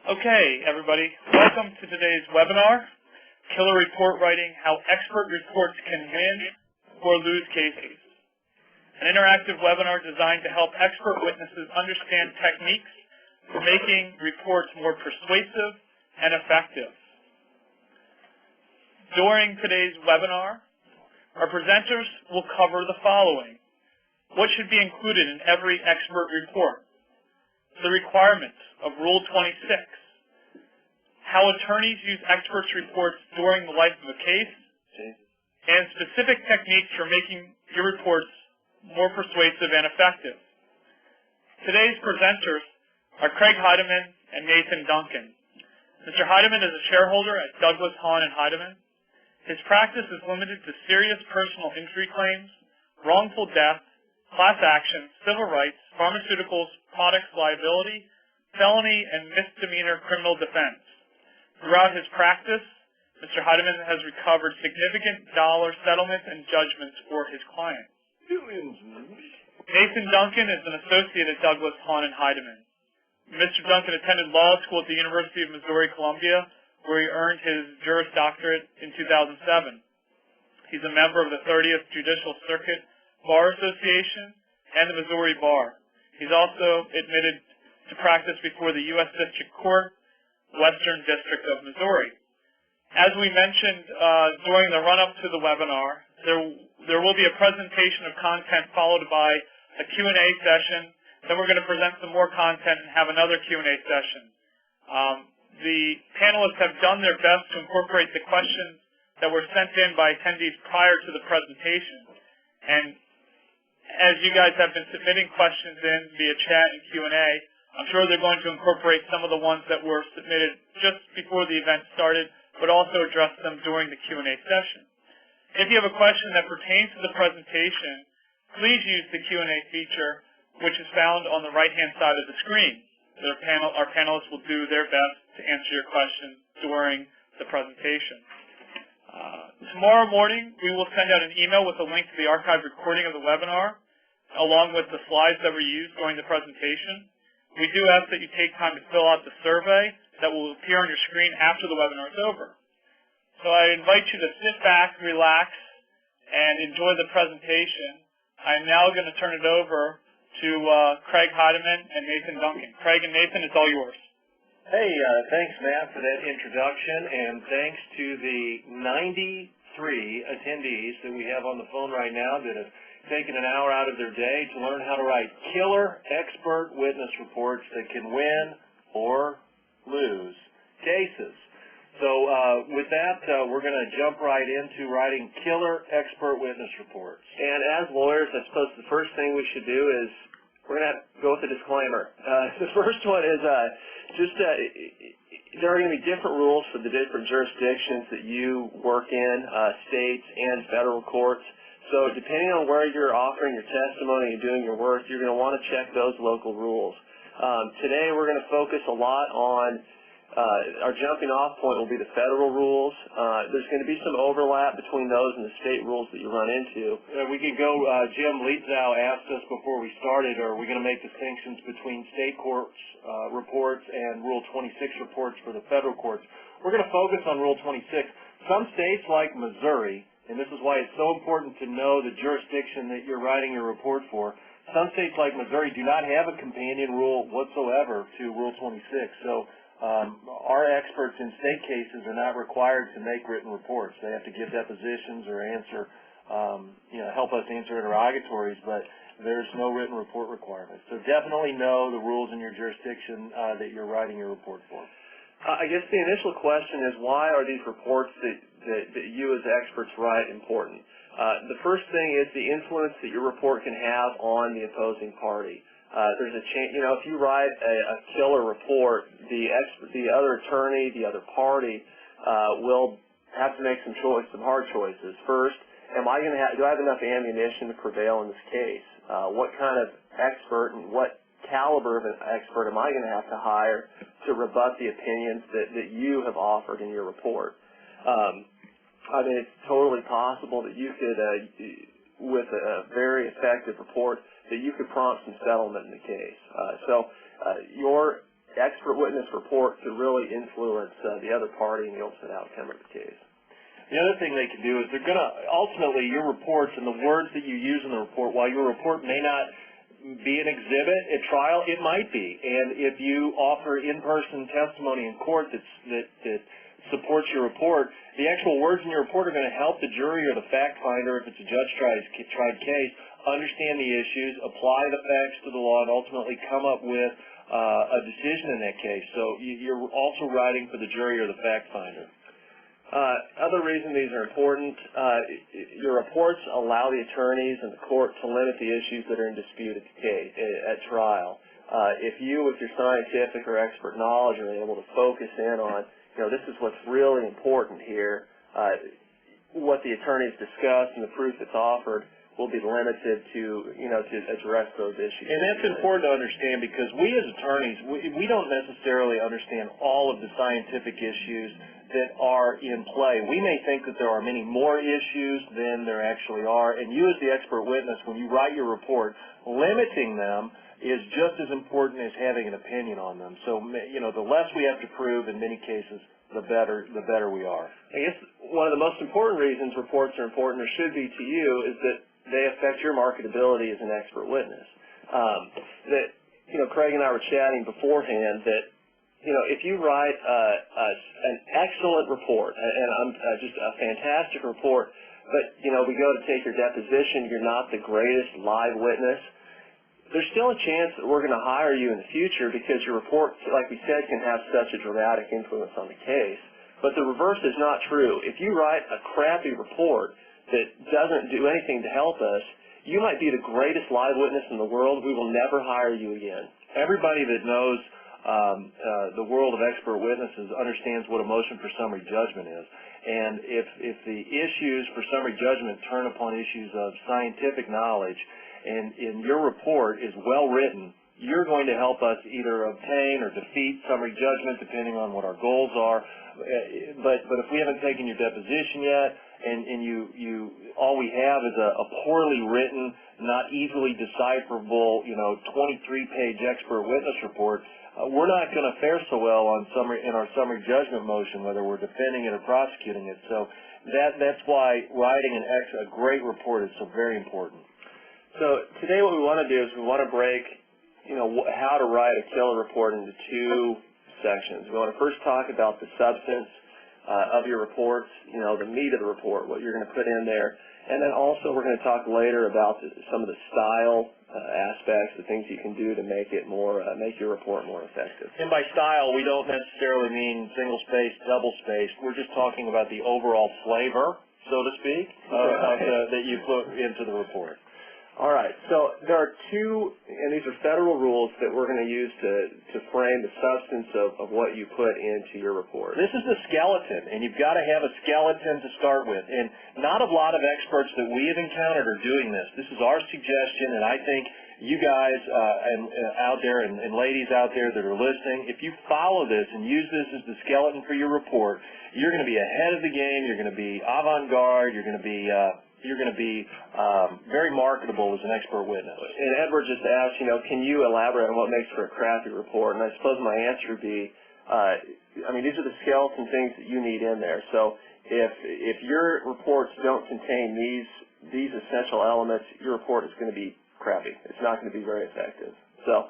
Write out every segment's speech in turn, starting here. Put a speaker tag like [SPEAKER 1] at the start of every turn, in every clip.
[SPEAKER 1] Okay, everybody, welcome to today's webinar, Killer Report Writing, How Expert Reports Can Win or Lose Cases. An interactive webinar designed to help expert witnesses understand techniques for making reports more persuasive and effective. During today's webinar, our presenters will cover the following. What should be included in every expert report? The requirements of Rule 26. How attorneys use experts' reports during the life of a case, and specific techniques for making your reports more persuasive and effective. Today's presenters are Craig Heidemann and Nathan Duncan. Mr. Heidemann is a shareholder at Douglas, Haun Heidemann. His practice is limited to serious personal injury claims, wrongful death, class action, civil rights, pharmaceuticals, products liability, felony, and misdemeanor criminal defense. Throughout his practice, Mr. Heidemann has recovered significant dollar settlements and judgments for his clients. Nathan Duncan is an associate at Douglas, Haun Heidemann. Mr. Duncan attended law school at the University of Missouri-Columbia, where he earned his Juris Doctorate in 2007. He's a member of the 30th Judicial Circuit Bar Association and the Missouri Bar. He's also admitted to practice before the U.S. District Court, Western District of Missouri. As we mentioned during the run-up to the webinar, there will be a presentation of content followed by a Q&A session. Then we're going to present some more content and have another Q&A session. The panelists have done their best to incorporate the questions that were sent in by attendees prior to the presentation. And as you guys have been submitting questions in via chat and Q&A, I'm sure they're going to incorporate some of the ones that were submitted just before the event started, but also address them during the Q&A session. If you have a question that pertains to the presentation, please use the Q&A feature, which is found on the right-hand side of the screen. Our panelists will do their best to answer your questions during the presentation. Tomorrow morning, we will send out an email with a link to the archived recording of the webinar, along with the slides that were used during the presentation. We do ask that you take time to fill out the survey that will appear on your screen after the webinar is over. So I invite you to sit back, relax, and enjoy the presentation. I'm now going to turn it over to Craig Heidemann and Nathan Duncan. Craig and Nathan, it's all yours.
[SPEAKER 2] Hey, thanks, Matt, for that introduction, and thanks to the 93 attendees that we have on the phone right now that have taken an hour out of their day to learn how to write killer expert witness reports that can win or lose cases. So with that, we're going to jump right into writing killer expert witness reports. And as lawyers, I suppose the first thing we should do is we're going to have to go with a disclaimer. The first one is there are going to be different rules for the different jurisdictions that you work in, states and federal courts. So depending on where you're offering your testimony and doing your work, you're going to want to check those local rules. Today we're going to focus a lot on our jumping off point will be the federal rules. There's going to be some overlap between those and the state rules that you run into. We can go, Jim Leetzow asked us before we started, are we going to make distinctions between state courts reports and Rule 26 reports for the federal courts? We're going to focus on Rule 26. Some states like Missouri, and this is why it's so important to know the jurisdiction that you're writing your report for. Some states like Missouri do not have a companion rule whatsoever to Rule 26. So our experts in state cases are not required to make written reports. They have to give depositions or answer, help us answer interrogatories, but there's no written report requirement. So definitely know the rules in your jurisdiction that you're writing your report for. I guess the initial question is, why are these reports that you as experts write important? The first thing is the influence that your report can have on the opposing party. There's a chance, if you write a killer report, the other attorney, the other party will have to make some hard choices. First, do I have enough ammunition to prevail in this case? What kind of expert and what caliber of an expert am I going to have to hire to rebut the opinions that you have offered in your report? It's totally possible that you could, with a very effective report, that you could prompt some settlement in the case. So your expert witness report could really influence the other party in the ultimate outcome of the case.
[SPEAKER 3] The other thing they can do is they're going to, ultimately, your reports and the words that you use in the report, while your report may not be an exhibit at trial, it might be. And if you offer in-person testimony in court that supports your report, the actual words in your report are going to help the jury or the fact finder, if it's a judge-tried case, understand the issues, apply the facts to the law, and ultimately come up with a decision in that case. So you're also writing for the jury or the fact finder.
[SPEAKER 2] Other reason these are important, your reports allow the attorneys and the court to limit the issues that are in dispute at trial. If you, with your scientific or expert knowledge, are able to focus in on, this is what's really important here, what the attorneys discuss and the proof that's offered will be limited to, to address those issues.
[SPEAKER 3] And that's important to understand because we as attorneys, we don't necessarily understand all of the scientific issues that are in play. We may think that there are many more issues than there actually are, and you as the expert witness, when you write your report, limiting them is just as important as having an opinion on them. So, the less we have to prove in many cases, the better we are.
[SPEAKER 2] I guess one of the most important reasons reports are important, or should be to you, is that they affect your marketability as an expert witness. Craig and I were chatting beforehand that, if you write an excellent report, and just a fantastic report, but, we go to take your deposition, you're not the greatest live witness, there's still a chance that we're going to hire you in the future because your report, like we said, can have such a dramatic influence on the case. But the reverse is not true. If you write a crappy report that doesn't do anything to help us, you might be the greatest live witness in the world. We will never hire you again.
[SPEAKER 3] Everybody that knows the world of expert witnesses understands what a motion for summary judgment is. And if the issues for summary judgment turn upon issues of scientific knowledge and your report is well written, you're going to help us either obtain or defeat summary judgment depending on what our goals are. But if we haven't taken your deposition yet and all we have is a poorly written, not easily decipherable, 23-page expert witness report, we're not going to fare so well in our summary judgment motion, whether we're defending it or prosecuting it. So that's why writing a great report is so very important.
[SPEAKER 2] So today what we want to do is we want to break, how to write a killer report into two sections. We want to first talk about the substance of your reports, the meat of the report, what you're going to put in there. And then also we're going to talk later about some of the style aspects, the things you can do to make it make your report more effective.
[SPEAKER 3] And by style, we don't necessarily mean single-spaced, double-spaced. We're just talking about the overall flavor, so to speak, that you put into the report.
[SPEAKER 2] All right, so there are two, and these are federal rules that we're going to use to frame the substance of what you put into your report.
[SPEAKER 3] This is the skeleton, and you've got to have a skeleton to start with. And not a lot of experts that we have encountered are doing this. This is our suggestion, and I think you guys out there and ladies out there that are listening, if you follow this and use this as the skeleton for your report, you're going to be ahead of the game, you're going to be avant-garde, you're going to be very marketable as an expert witness.
[SPEAKER 2] And Edward just asked, can you elaborate on what makes for a crappy report? And I suppose my answer would be, these are the skeleton things that you need in there. So if your reports don't contain these essential elements, your report is going to be crappy. It's not going to be very effective. So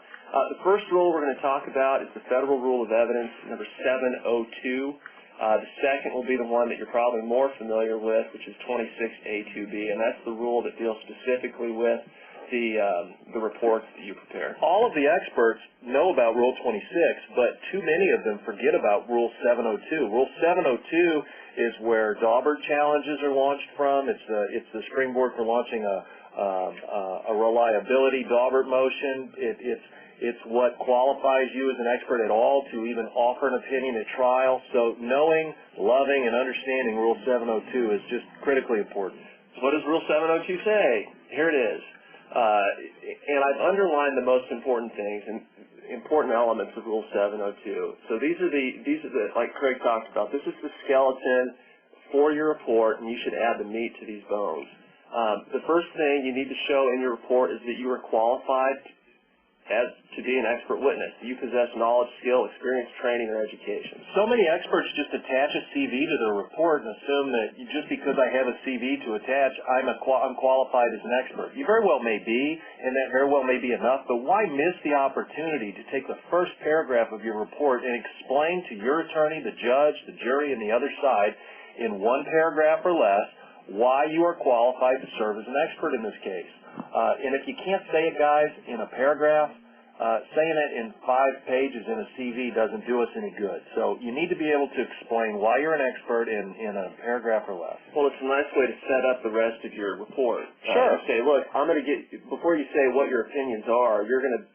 [SPEAKER 2] the first rule we're going to talk about is the Federal Rule of Evidence, number 702. The second will be the one that you're probably more familiar with, which is 26A2B, and that's the rule that deals specifically with the reports that you prepare.
[SPEAKER 3] All of the experts know about Rule 26, but too many of them forget about Rule 702. Rule 702 is where Daubert challenges are launched from. It's the springboard for launching a reliability Daubert motion. It's what qualifies you as an expert at all to even offer an opinion at trial. So knowing, loving, and understanding Rule 702 is just critically important.
[SPEAKER 2] So what does Rule 702 say? Here it is. And I've underlined the most important things and important elements of Rule 702. So these are the like Craig talked about. This is the skeleton for your report, and you should add the meat to these bones. The first thing you need to show in your report is that you are qualified as to be an expert witness. You possess knowledge, skill, experience, training, or education.
[SPEAKER 3] So many experts just attach a CV to their report and assume that just because I have a CV to attach, I'm qualified as an expert. You very well may be, and that very well may be enough, but why miss the opportunity to take the first paragraph of your report and explain to your attorney, the judge, the jury, and the other side in one paragraph or less why you are qualified to serve as an expert in this case? And if you can't say it, guys, in a paragraph, saying it in 5 pages in a CV doesn't do us any good. So you need to be able to explain why you're an expert in a paragraph or less.
[SPEAKER 2] Well, it's a nice way to set up the rest of your report.
[SPEAKER 3] Sure.
[SPEAKER 2] Okay, look, I'm going to before you say what your opinions are, you're going to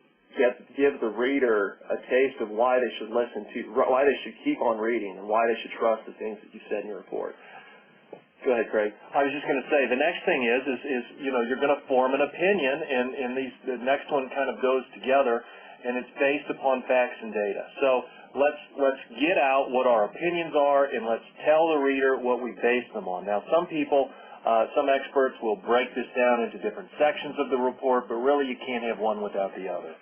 [SPEAKER 2] give the reader a taste of why they should why they should keep on reading, and why they should trust the things that you said in your report. Go ahead, Craig.
[SPEAKER 3] I was just going to say, the next thing is you know, you're going to form an opinion, and the next one kind of goes together, and it's based upon facts and data. So let's get out what our opinions are, and let's tell the reader what we base them on. Now, some people, some experts will break this down into different sections of the report, but really you can't have one without the other.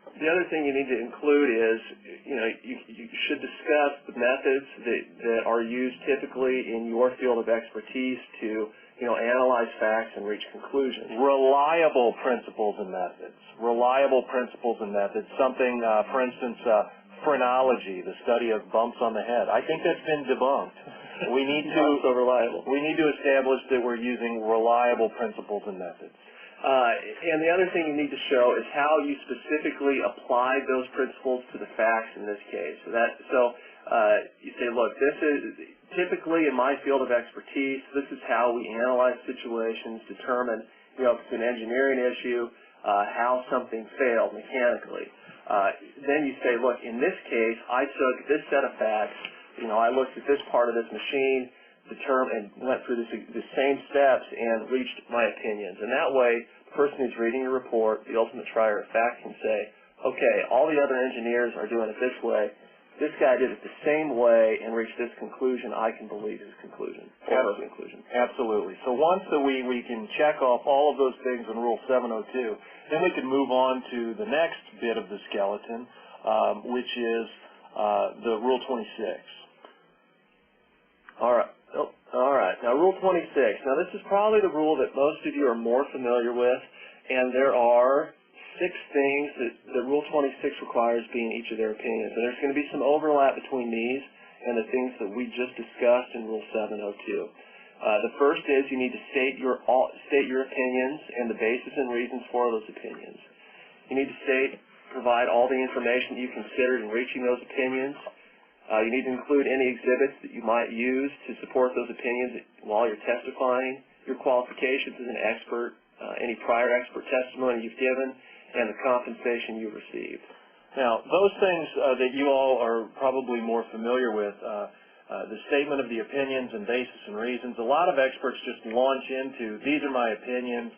[SPEAKER 2] The other thing you need to include is, you know, you should discuss the methods that are used typically in your field of expertise to, you know, analyze facts and reach conclusions.
[SPEAKER 3] Reliable principles and methods. Reliable principles and methods. Something, for instance, phrenology, the study of bumps on the head. I think that's been debunked. We need to
[SPEAKER 2] Not so reliable.
[SPEAKER 3] We need to establish that we're using reliable principles and methods.
[SPEAKER 2] And the other thing you need to show is how you specifically applied those principles to the facts in this case. So you say, look, this is typically in my field of expertise, this is how we analyze situations, determine, you know, if it's an engineering issue, how something failed mechanically. Then you say, look, in this case, I took this set of facts, you know, I looked at this part of this machine, and went through the same steps and reached my opinions. And that way, the person who's reading your report, the ultimate trier of fact, can say, okay, all the other engineers are doing it this way. This guy did it the same way and reached this conclusion. I can believe his conclusion, or her conclusion.
[SPEAKER 3] Absolutely. So once that we can check off all of those things in Rule 702, then we can move on to the next bit of the skeleton, which is the Rule 26.
[SPEAKER 2] All right. All right. Now, Rule 26. Now, this is probably the rule that most of you are more familiar with, and there are 6 things that Rule 26 requires being each of their opinions. And there's going to be some overlap between these and the things that we just discussed in Rule 702. The first is you need to state your opinions and the basis and reasons for those opinions. You need to provide all the information that you considered in reaching those opinions. You need to include any exhibits that you might use to support those opinions while you're testifying, your qualifications as an expert, any prior expert testimony you've given, and the compensation you received.
[SPEAKER 3] Now, those things that you all are probably more familiar with, the statement of the opinions and basis and reasons, a lot of experts just launch into, these are my opinions.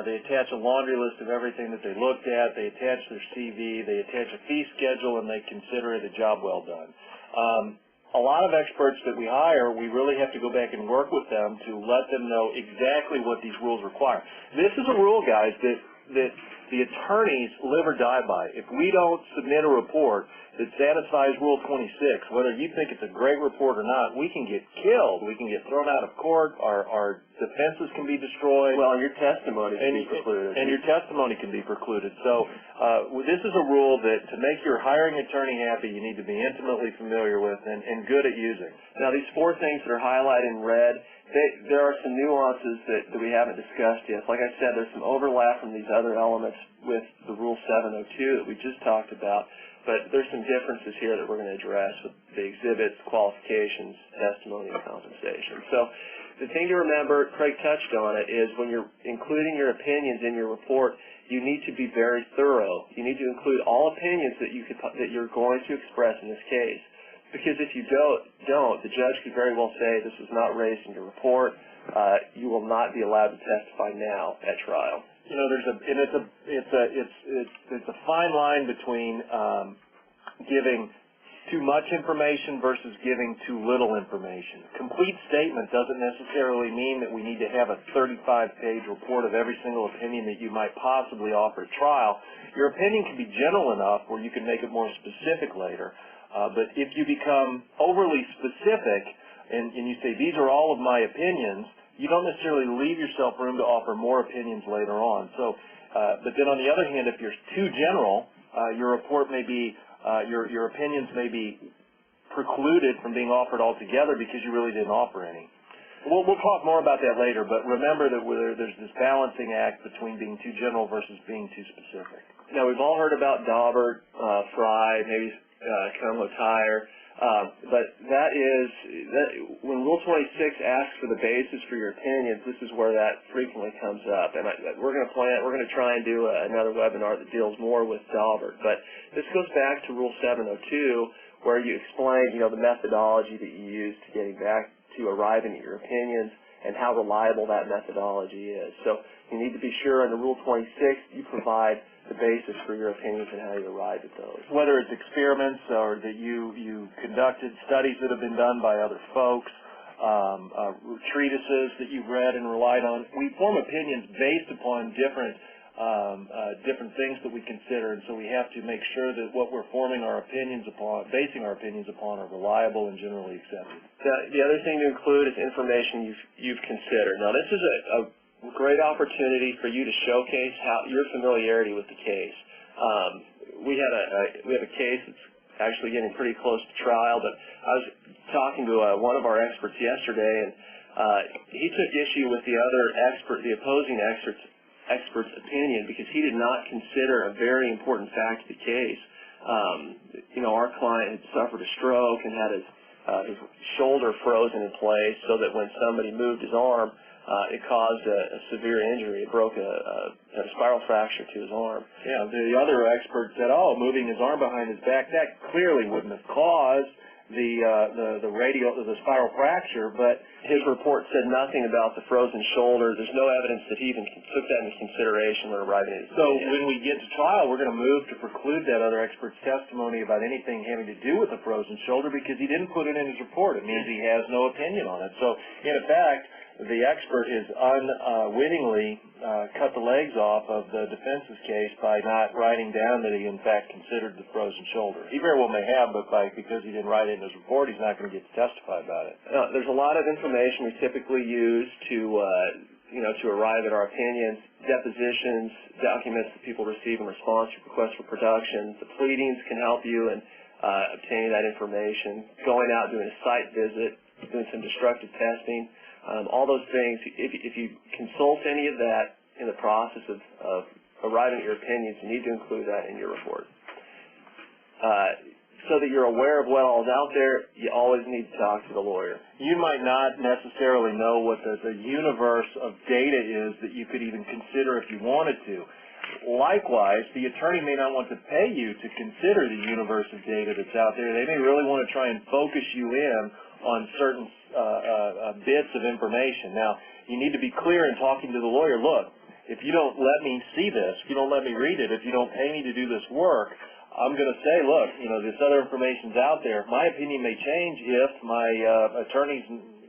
[SPEAKER 3] They attach a laundry list of everything that they looked at. They attach their CV. They attach a fee schedule, and they consider it a job well done. A lot of experts that we hire, we really have to go back and work with them to let them know exactly what these rules require. This is a rule, guys, that the attorneys live or die by. If we don't submit a report that satisfies Rule 26, whether you think it's a great report or not, we can get killed. We can get thrown out of court. Our defenses can be destroyed.
[SPEAKER 2] Well, and your testimony can be precluded.
[SPEAKER 3] And your testimony can be precluded. So this is a rule that to make your hiring attorney happy, you need to be intimately familiar with and good at using.
[SPEAKER 2] Now, these 4 things that are highlighted in red, there are some nuances that we haven't discussed yet. Like I said, there's some overlap from these other elements with the Rule 702 that we just talked about. But there's some differences here that we're going to address with the exhibits, qualifications, testimony, and compensation. So the thing to remember, Craig touched on it, is when you're including your opinions in your report, you need to be very thorough. You need to include all opinions that you're going to express in this case. Because if you don't, the judge could very well say this was not raised in your report. You will not be allowed to testify now at trial.
[SPEAKER 3] You know, it's a fine line between giving too much information versus giving too little information. Complete statement doesn't necessarily mean that we need to have a 35-page report of every single opinion that you might possibly offer at trial. Your opinion can be general enough where you can make it more specific later. But if you become overly specific and you say, these are all of my opinions, you don't necessarily leave yourself room to offer more opinions later on. So, but then on the other hand, if you're too general, your report may be your opinions may be precluded from being offered altogether because you really didn't offer any. We'll talk more about that later, but remember that there's this balancing act between being too general versus being too specific.
[SPEAKER 2] Now, we've all heard about Daubert, Fry, maybe Como Tire, but when Rule 26 asks for the basis for your opinions, this is where that frequently comes up. And we're going to try and do another webinar that deals more with Daubert. But this goes back to Rule 702, where you explain, the methodology that you use to getting back to arriving at your opinions and how reliable that methodology is. So you need to be sure under Rule 26 you provide the basis for your opinions and how you arrive at those.
[SPEAKER 3] Whether it's experiments or that you conducted studies that have been done by other folks, treatises that you've read and relied on. We form opinions based upon different things that we consider, and so we have to make sure that what we're basing our opinions upon are reliable and generally accepted.
[SPEAKER 2] The other thing to include is information you've considered. Now, this is a great opportunity for you to showcase your familiarity with the case. We have a case that's actually getting pretty close to trial, but I was talking to one of our experts yesterday, and he took issue with the opposing expert's opinion because he did not consider a very important fact of the case. Our client had suffered a stroke and had his shoulder frozen in place so that when somebody moved his arm, it caused a severe injury. It broke a spiral fracture to his arm.
[SPEAKER 3] Yeah, the other expert said, moving his arm behind his back, that clearly wouldn't have caused the spiral fracture, but
[SPEAKER 2] his report said nothing about the frozen shoulder. There's no evidence that he even took that into consideration when arriving at his opinion.
[SPEAKER 3] So when we get to trial, we're going to move to preclude that other expert's testimony about anything having to do with the frozen shoulder because he didn't put it in his report. It means he has no opinion on it. So, in effect, the expert has unwittingly cut the legs off of the defense's case by not writing down that he, in fact, considered the frozen shoulder. He very well may have, but because he didn't write it in his report, he's not going to get to testify about it.
[SPEAKER 2] There's a lot of information we typically use to arrive at our opinions. Depositions, documents that people receive in response to requests for production. The pleadings can help you in obtaining that information. Going out, doing a site visit, doing some destructive testing. All those things, if you consult any of that in the process of arriving at your opinions, you need to include that in your report. So that you're aware of what all is out there, you always need to talk to the lawyer.
[SPEAKER 3] You might not necessarily know what the universe of data is that you could even consider if you wanted to. Likewise, the attorney may not want to pay you to consider the universe of data that's out there. They may really want to try and focus you in on certain bits of information. Now, you need to be clear in talking to the lawyer, look, if you don't let me see this, if you don't let me read it, if you don't pay me to do this work, I'm going to say, look, this other information's out there. My opinion may change if my attorney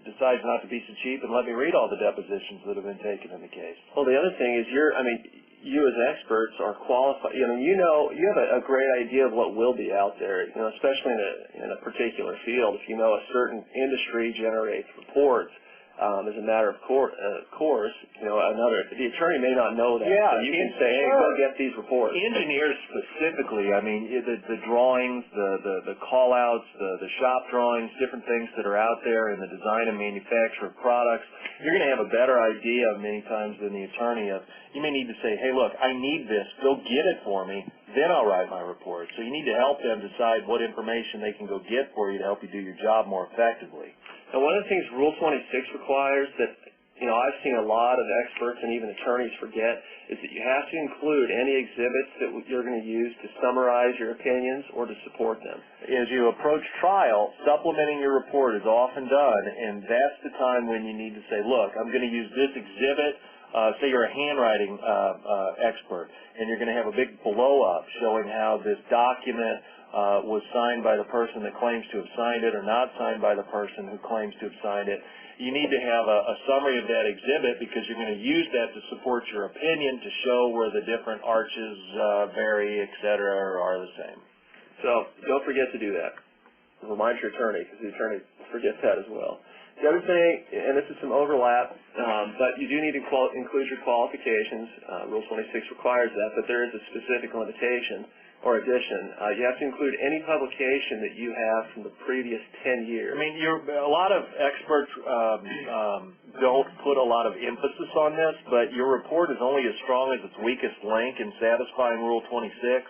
[SPEAKER 3] decides not to be so cheap and let me read all the depositions that have been taken in the case.
[SPEAKER 2] Well, the other thing is you as experts are qualified. You have a great idea of what will be out there, especially in a particular field. If you know a certain industry generates reports, as a matter of course, the attorney may not know that.
[SPEAKER 3] Yeah,
[SPEAKER 2] so you can say, hey, go get these reports.
[SPEAKER 3] Engineers specifically, the drawings, the call-outs, the shop drawings, different things that are out there in the design and manufacture of products, you're going to have a better idea many times than the attorney of. You may need to say, hey, look, I need this. Go get it for me. Then I'll write my report. So you need to help them decide what information they can go get for you to help you do your job more effectively.
[SPEAKER 2] And one of the things Rule 26 requires that, I've seen a lot of experts and even attorneys forget is that you have to include any exhibits that you're going to use to summarize your opinions or to support them.
[SPEAKER 3] As you approach trial, supplementing your report is often done, and that's the time when you need to say, look, I'm going to use this exhibit. Say you're a handwriting expert, and you're going to have a big blow-up showing how this document was signed by the person that claims to have signed it or not signed by the person who claims to have signed it. You need to have a summary of that exhibit because you're going to use that to support your opinion to show where the different arches vary, et cetera, or are the same.
[SPEAKER 2] So don't forget to do that. Remind your attorney, because the attorney forgets that as well. The other thing, and this is some overlap, but you do need to include your qualifications. Rule 26 requires that, but there is a specific limitation or addition. You have to include any publication that you have from the previous 10 years.
[SPEAKER 3] I mean, a lot of experts don't put a lot of emphasis on this, but your report is only as strong as its weakest link in satisfying Rule 26.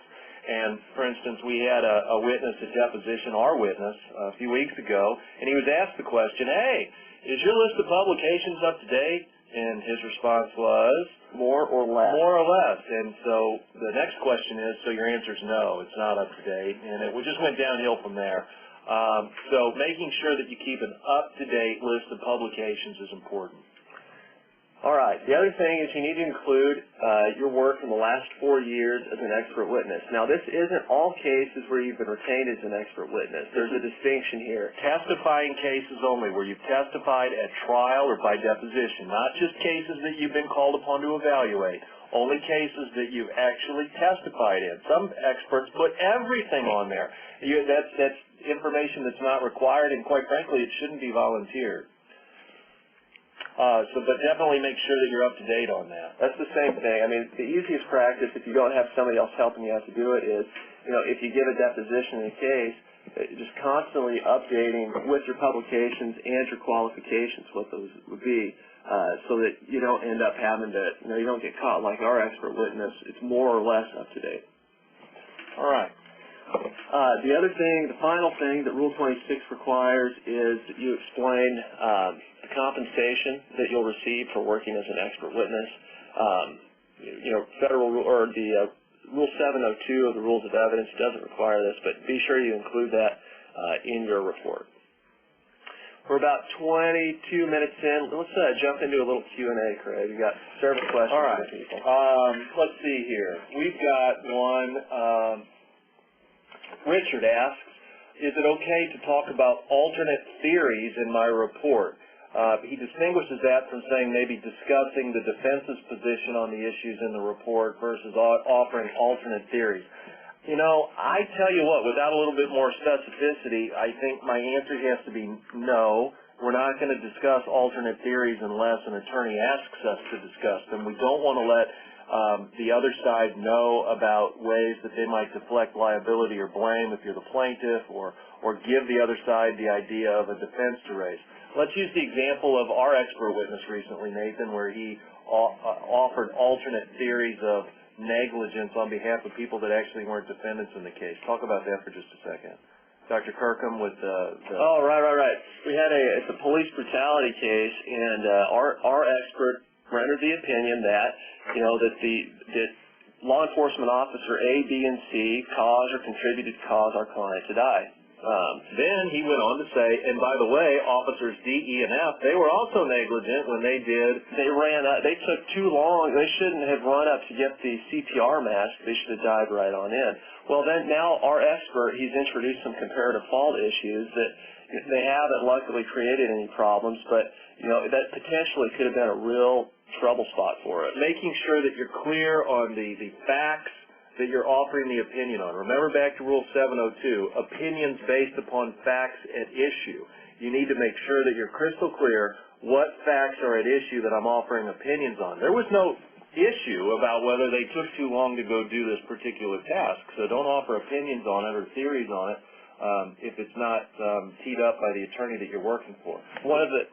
[SPEAKER 3] And, for instance, we had a witness at deposition, our witness, a few weeks ago, and he was asked the question, hey, is your list of publications up to date? And his response was,
[SPEAKER 2] more or less.
[SPEAKER 3] More or less. And so the next question is, so your answer is no, it's not up to date. And it just went downhill from there. So making sure that you keep an up-to-date list of publications is important.
[SPEAKER 2] All right. The other thing is you need to include your work from the last 4 years as an expert witness. Now, this isn't all cases where you've been retained as an expert witness. There's a distinction here.
[SPEAKER 3] Testifying cases only, where you've testified at trial or by deposition, not just cases that you've been called upon to evaluate, only cases that you've actually testified in. Some experts put everything on there. That's information that's not required, and quite frankly, it shouldn't be volunteered. But definitely make sure that you're up to date on that.
[SPEAKER 2] That's the same thing. I mean, the easiest practice, if you don't have somebody else helping you out to do it, is, if you give a deposition in a case, just constantly updating with your publications and your qualifications what those would be, so that you don't end up having to, you don't get caught like our expert witness. It's more or less up to date.
[SPEAKER 3] All right.
[SPEAKER 2] The other thing, the final thing that Rule 26 requires is that you explain the compensation that you'll receive for working as an expert witness. Federal rule, or the Rule 702 of the Rules of Evidence doesn't require this, but be sure you include that in your report. We're about 22 minutes in. Let's jump into a little Q&A, Craig. We've got several questions.
[SPEAKER 3] All right.
[SPEAKER 2] from people.
[SPEAKER 3] Let's see here. We've got one. Richard asks, is it okay to talk about alternate theories in my report? He distinguishes that from saying maybe discussing the defense's position on the issues in the report versus offering alternate theories. I tell you what, without a little bit more specificity, I think my answer has to be no. We're not going to discuss alternate theories unless an attorney asks us to discuss them. We don't want to let the other side know about ways that they might deflect liability or blame if you're the plaintiff, or give the other side the idea of a defense to raise. Let's use the example of our expert witness recently, Nathan, where he offered alternate theories of negligence on behalf of people that actually weren't defendants in the case. Talk about that for just a second. Dr. Kirkham with the...
[SPEAKER 2] Oh, right. We had it's a police brutality case, and our expert rendered the opinion that, that law enforcement officer A, B, and C caused or contributed to cause our client to die.
[SPEAKER 3] Then he went on to say, and by the way, officers D, E, and F, they were also negligent when they
[SPEAKER 2] they took too long. They shouldn't have run up to get the CPR mask. They should have dived right on in. Well, then now our expert, he's introduced some comparative fault issues that they haven't luckily created any problems, but, that potentially could have been a real trouble spot for us.
[SPEAKER 3] Making sure that you're clear on the facts that you're offering the opinion on. Remember back to Rule 702, opinions based upon facts at issue. You need to make sure that you're crystal clear what facts are at issue that I'm offering opinions on. There was no issue about whether they took too long to go do this particular task, so don't offer opinions on it or theories on it if it's not teed up by the attorney that you're working for.
[SPEAKER 2] One of the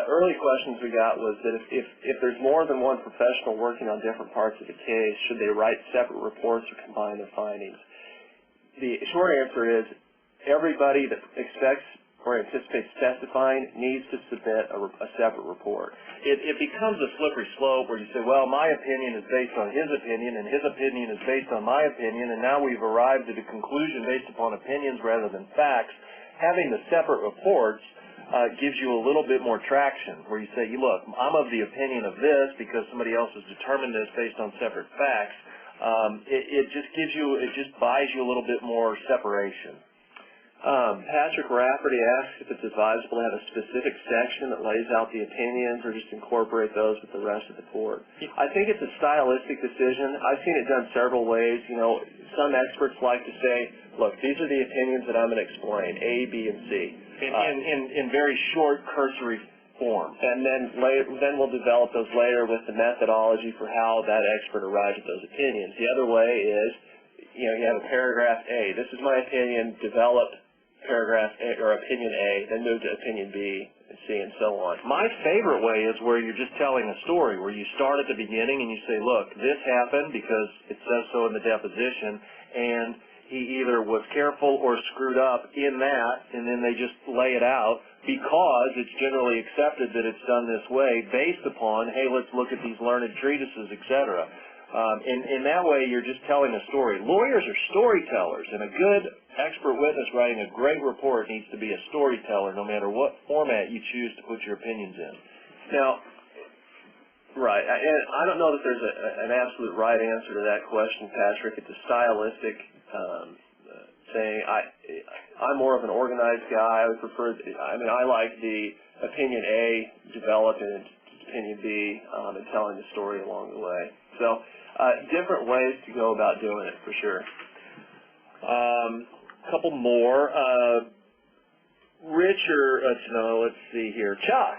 [SPEAKER 2] early questions we got was that if there's more than one professional working on different parts of the case, should they write separate reports or combine their findings? The short answer is everybody that expects or anticipates testifying needs to submit a separate report.
[SPEAKER 3] It becomes a slippery slope where you say, well, my opinion is based on his opinion, and his opinion is based on my opinion, and now we've arrived at a conclusion based upon opinions rather than facts. Having the separate reports gives you a little bit more traction, where you say, look, I'm of the opinion of this because somebody else has determined this based on separate facts. it just gives you, it just buys you a little bit more separation.
[SPEAKER 2] Patrick Rafferty asks if it's advisable to have a specific section that lays out the opinions or just incorporate those with the rest of the court. I think it's a stylistic decision. I've seen it done several ways. You know, some experts like to say, look, these are the opinions that I'm going to explain, A, B, and C.
[SPEAKER 3] In very short, cursory form.
[SPEAKER 2] And then we'll develop those later with the methodology for how that expert arrived at those opinions. The other way is, you know, you have a paragraph A. This is my opinion, develop paragraph A, or opinion A, then move to opinion B and C and so on.
[SPEAKER 3] My favorite way is where you're just telling a story, where you start at the beginning and you say, look, this happened because it says so in the deposition, and he either was careful or screwed up in that, and then they just lay it out because it's generally accepted that it's done this way based upon, hey, let's look at these learned treatises, etc. In that way, you're just telling a story. Lawyers are storytellers, and a good expert witness writing a great report needs to be a storyteller no matter what format you choose to put your opinions in.
[SPEAKER 2] Now, right, and I don't know that there's an absolute right answer to that question, Patrick. It's a stylistic thing. I'm more of an organized guy. I would prefer, I like the opinion A developed and opinion B and telling the story along the way. So, different ways to go about doing it, for sure.
[SPEAKER 3] Couple more. Richard, let's see here. Chuck.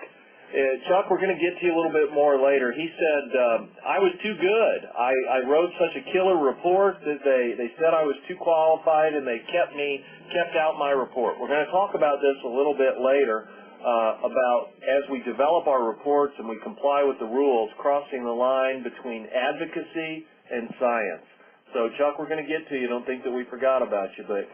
[SPEAKER 3] Chuck, we're going to get to you a little bit more later. He said, I was too good. I wrote such a killer report that they said I was too qualified and they kept out my report. We're going to talk about this a little bit later, about as we develop our reports and we comply with the rules, crossing the line between advocacy and science. So, Chuck, we're going to get to you. Don't think that we forgot about you, but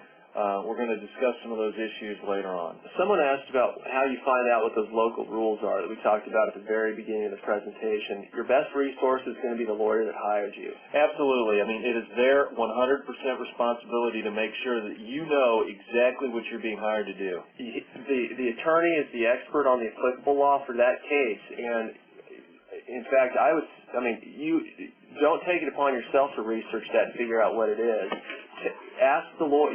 [SPEAKER 3] we're going to discuss some of those issues later on.
[SPEAKER 2] Someone asked about how you find out what those local rules are that we talked about at the very beginning of the presentation. Your best resource is going to be the lawyer that hired you.
[SPEAKER 3] Absolutely. I mean, it is their 100% responsibility to make sure that you know exactly what you're being hired to do.
[SPEAKER 2] The attorney is the expert on the applicable law for that case, and in fact, you don't take it upon yourself to research that and figure out what it is. Ask the lawyer,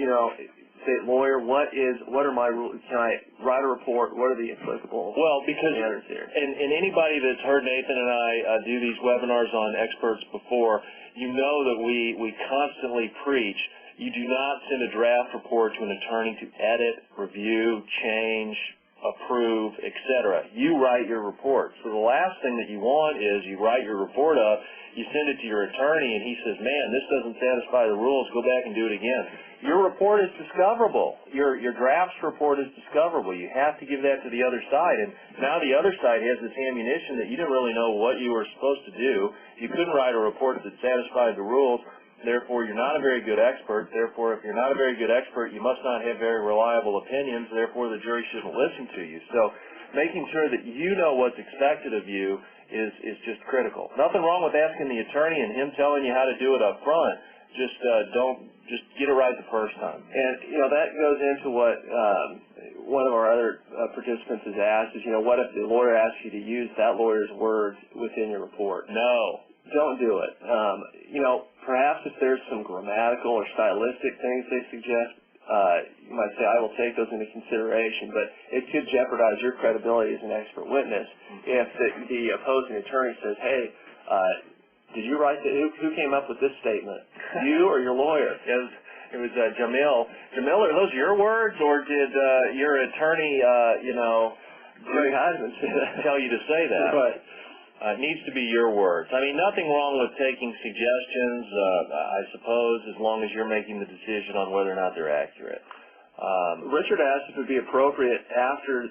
[SPEAKER 2] say, lawyer, what are my rules? Can I write a report? What are the applicable standards here?
[SPEAKER 3] And anybody that's heard Nathan and I do these webinars on experts before, you know that we constantly preach, you do not send a draft report to an attorney to edit, review, change, approve, etc. You write your report. So the last thing that you want is you write your report up, you send it to your attorney, and he says, man, this doesn't satisfy the rules, go back and do it again. Your report is discoverable. Your drafts report is discoverable. You have to give that to the other side, and now the other side has this ammunition that you didn't really know what you were supposed to do. You couldn't write a report that satisfied the rules. Therefore, you're not a very good expert. Therefore, if you're not a very good expert, you must not have very reliable opinions. Therefore, the jury shouldn't listen to you. So making sure that you know what's expected of you is just critical. Nothing wrong with asking the attorney and him telling you how to do it up front. Just get it right the first time.
[SPEAKER 2] And, that goes into what one of our other participants has asked is, what if the lawyer asks you to use that lawyer's words within your report?
[SPEAKER 3] No.
[SPEAKER 2] Don't do it. Perhaps if there's some grammatical or stylistic things they suggest, you might say, I will take those into consideration, but it could jeopardize your credibility as an expert witness if the opposing attorney says, hey, did you write who came up with this statement? You or your lawyer?
[SPEAKER 3] It was Jamil. Jamil, are those your words, or did your attorney,
[SPEAKER 2] Haun Heidemann
[SPEAKER 3] tell you to say that?
[SPEAKER 2] Right.
[SPEAKER 3] It needs to be your words. I mean, nothing wrong with taking suggestions, I suppose, as long as you're making the decision on whether or not they're accurate.
[SPEAKER 2] Richard asked if it would be appropriate after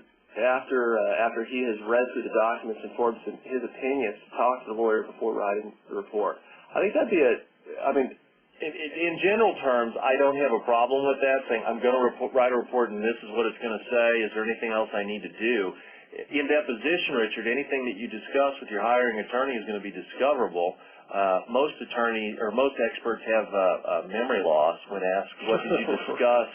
[SPEAKER 2] he has read through the documents and formed his opinions to talk to the lawyer before writing the report. I think that'd be
[SPEAKER 3] in general terms, I don't have a problem with that, saying I'm going to write a report and this is what it's going to say. Is there anything else I need to do? In deposition, Richard, anything that you discuss with your hiring attorney is going to be discoverable. Most experts have memory loss when asked, what did you discuss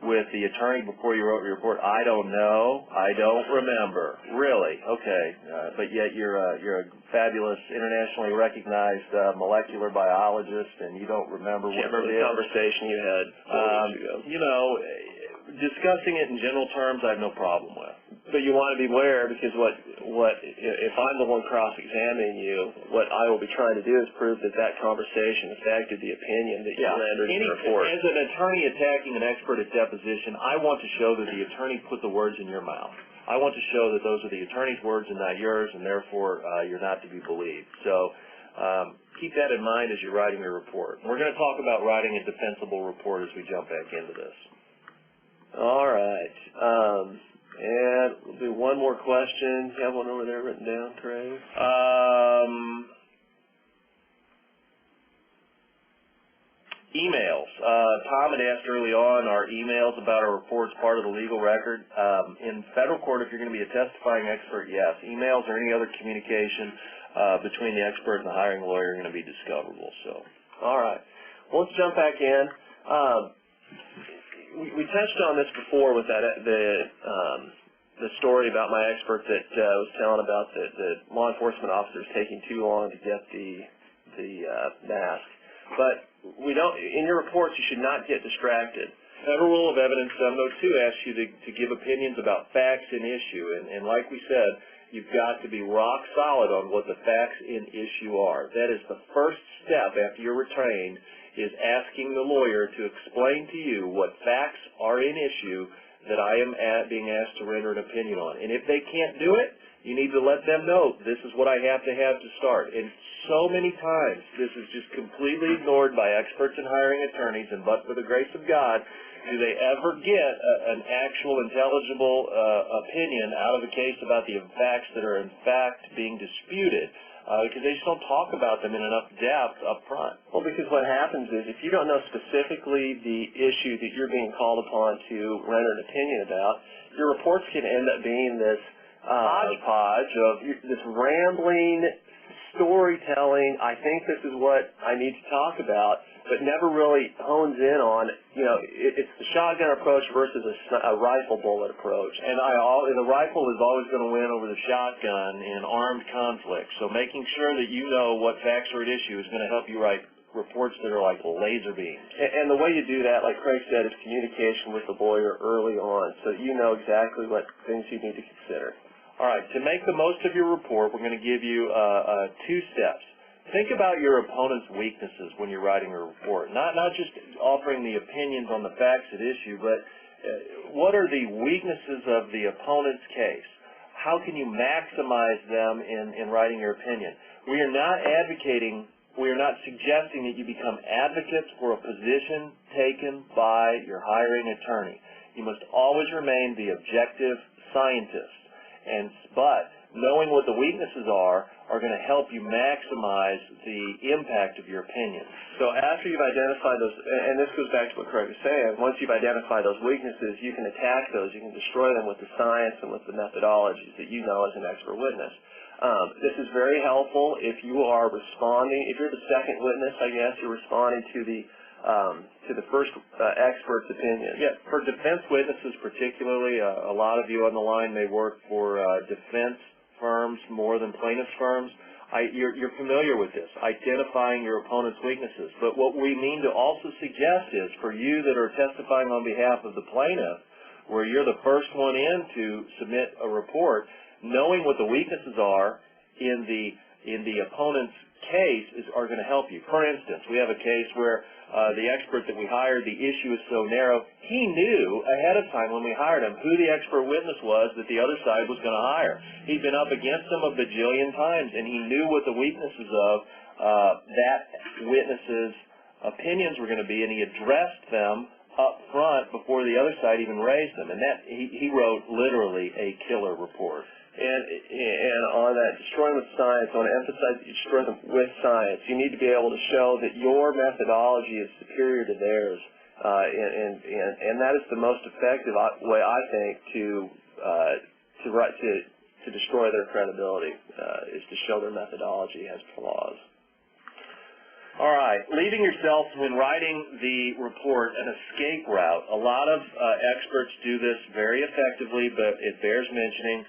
[SPEAKER 3] with the attorney before you wrote your report? I don't know. I don't remember. Really? Okay. But yet you're a fabulous, internationally recognized molecular biologist, and you don't remember what it is.
[SPEAKER 2] Can't remember the conversation you had 4 weeks ago.
[SPEAKER 3] You know, discussing it in general terms, I have no problem with.
[SPEAKER 2] But you want to be aware, because if I'm the one cross-examining you, what I will be trying to do is prove that that conversation affected the opinion that you rendered in the report.
[SPEAKER 3] As an attorney attacking an expert at deposition, I want to show that the attorney put the words in your mouth. I want to show that those are the attorney's words and not yours, and therefore you're not to be believed. So keep that in mind as you're writing your report. We're going to talk about writing a defensible report as we jump back into this.
[SPEAKER 2] All right. And we'll do one more question. You have one over there written down, Craig?
[SPEAKER 3] Emails. Tom had asked early on, are emails about our reports part of the legal record? In federal court, if you're going to be a testifying expert, yes. Emails or any other communication between the expert and the hiring lawyer are going to be discoverable. So,
[SPEAKER 2] all right. Well, let's jump back in. We touched on this before with the story about my expert that was telling about the law enforcement officers taking too long to get the mask. But we don't. In your reports, you should not get distracted.
[SPEAKER 3] Federal Rule of Evidence 702 asks you to give opinions about facts in issue, and like we said, you've got to be rock solid on what the facts in issue are. That is the first step after you're retained, is asking the lawyer to explain to you what facts are in issue that I am being asked to render an opinion on. And if they can't do it, you need to let them know this is what I have to start. And so many times this is just completely ignored by experts and hiring attorneys, and but for the grace of God, do they ever get an actual intelligible opinion out of a case about the facts that are in fact being disputed. Because they just don't talk about them in enough depth up front.
[SPEAKER 2] Well, because what happens is if you don't know specifically the issue that you're being called upon to render an opinion about, your reports can end up being this hodgepodge of this rambling storytelling. I think this is what I need to talk about, but never really hones in on, it's the shotgun approach versus a rifle bullet approach.
[SPEAKER 3] And the rifle is always going to win over the shotgun in armed conflict. So making sure that you know what facts are at issue is going to help you write reports that are like laser beams.
[SPEAKER 2] And the way you do that, like Craig said, is communication with the lawyer early on, so you know exactly what things you need to consider.
[SPEAKER 3] All right, to make the most of your report, we're going to give you 2 steps. Think about your opponent's weaknesses when you're writing a report. Not just offering the opinions on the facts at issue, but what are the weaknesses of the opponent's case? How can you maximize them in writing your opinion? We are not suggesting that you become advocates for a position taken by your hiring attorney. You must always remain the objective scientist. But knowing what the weaknesses are going to help you maximize the impact of your opinion.
[SPEAKER 2] So after you've identified those, and this goes back to what Craig was saying, once you've identified those weaknesses, you can attack those, you can destroy them with the science and with the methodologies that you know as an expert witness. This is very helpful if you are responding, if you're the second witness, I guess, you're responding to the first expert's opinion.
[SPEAKER 3] Yeah, for defense witnesses particularly, a lot of you on the line may work for defense firms more than plaintiffs' firms. You're familiar with this, identifying your opponent's weaknesses. But what we mean to also suggest is for you that are testifying on behalf of the plaintiff, where you're the first one in to submit a report, knowing what the weaknesses are in the opponent's case are going to help you. For instance, we have a case where the expert that we hired, the issue is so narrow, he knew ahead of time when we hired him who the expert witness was that the other side was going to hire. He'd been up against him a bajillion times, and he knew what the weaknesses of that witness's opinions were going to be, and he addressed them up front before the other side even raised them. And that he wrote literally a killer report.
[SPEAKER 2] And on that, destroying with science, I want to emphasize that you destroy them with science. You need to be able to show that your methodology is superior to theirs, and that is the most effective way, I think, to destroy their credibility, is to show their methodology has flaws.
[SPEAKER 3] All right, leaving yourself when writing the report an escape route. A lot of experts do this very effectively, but it bears mentioning.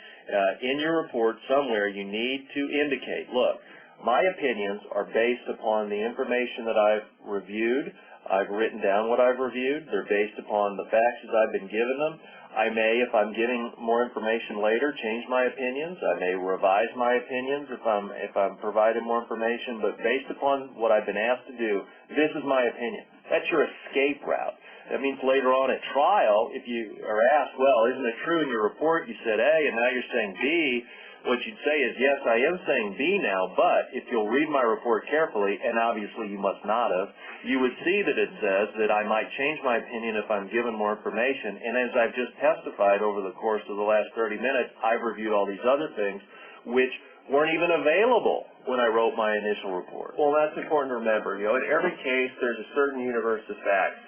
[SPEAKER 3] In your report somewhere you need to indicate, look, my opinions are based upon the information that I've reviewed. I've written down what I've reviewed. They're based upon the facts as I've been given them. I may, if I'm getting more information later, change my opinions. I may revise my opinions if I'm provided more information, but based upon what I've been asked to do, this is my opinion. That's your escape route. That means later on at trial, if you are asked, well, isn't it true in your report you said A and now you're saying B, what you'd say is, yes, I am saying B now, but if you'll read my report carefully, and obviously you must not have, you would see that it says that I might change my opinion if I'm given more information. And as I've just testified over the course of the last 30 minutes, I've reviewed all these other things which weren't even available when I wrote my initial report.
[SPEAKER 2] Well, that's important to remember. In every case, there's a certain universe of facts,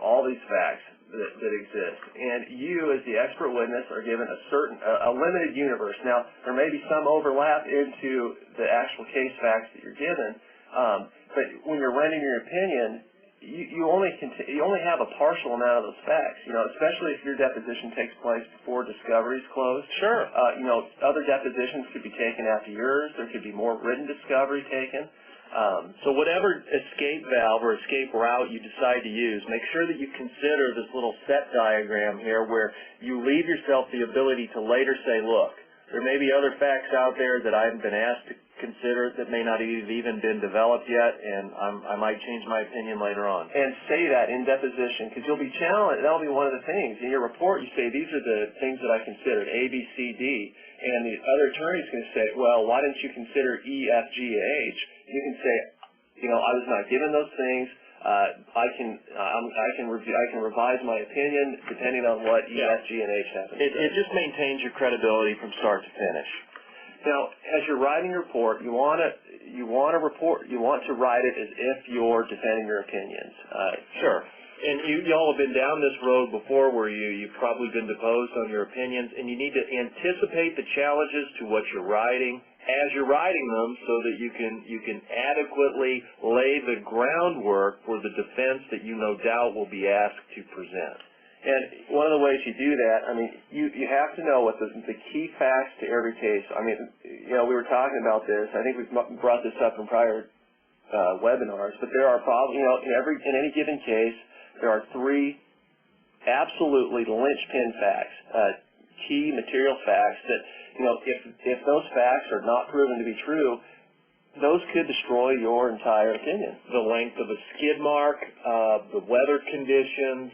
[SPEAKER 2] all these facts that exist. And you, as the expert witness, are given a limited universe. Now, there may be some overlap into the actual case facts that you're given, but when you're rendering your opinion, you only have a partial amount of those facts. Especially if your deposition takes place before discovery is closed.
[SPEAKER 3] Sure.
[SPEAKER 2] Other depositions could be taken after yours. There could be more written discovery taken.
[SPEAKER 3] So whatever escape valve or escape route you decide to use, make sure that you consider this little set diagram here where you leave yourself the ability to later say, look, there may be other facts out there that I haven't been asked to consider that may not have even been developed yet, and I might change my opinion later on.
[SPEAKER 2] And say that in deposition, because you'll be challenged. That'll be one of the things. In your report, you say, these are the things that I considered, A, B, C, D. And the other attorney's going to say, well, why didn't you consider E, F, G, and H? You can say, I was not given those things. I can revise my opinion depending on what E, F, G, and H happen.
[SPEAKER 3] It just maintains your credibility from start to finish.
[SPEAKER 2] Now, as you're writing your report, you want to write it as if you're defending your opinions.
[SPEAKER 3] Sure. And you all have been down this road before where you've probably been deposed on your opinions, and you need to anticipate the challenges to what you're writing as you're writing them so that you can adequately lay the groundwork for the defense that you no doubt will be asked to present.
[SPEAKER 2] And one of the ways you do that, you have to know what the key facts to every case. We were talking about this. I think we've brought this up in prior webinars, but there are probably, in any given case, there are three absolutely linchpin facts, key material facts that, if those facts are not proven to be true, those could destroy your entire opinion.
[SPEAKER 3] The length of a skid mark, the weather conditions,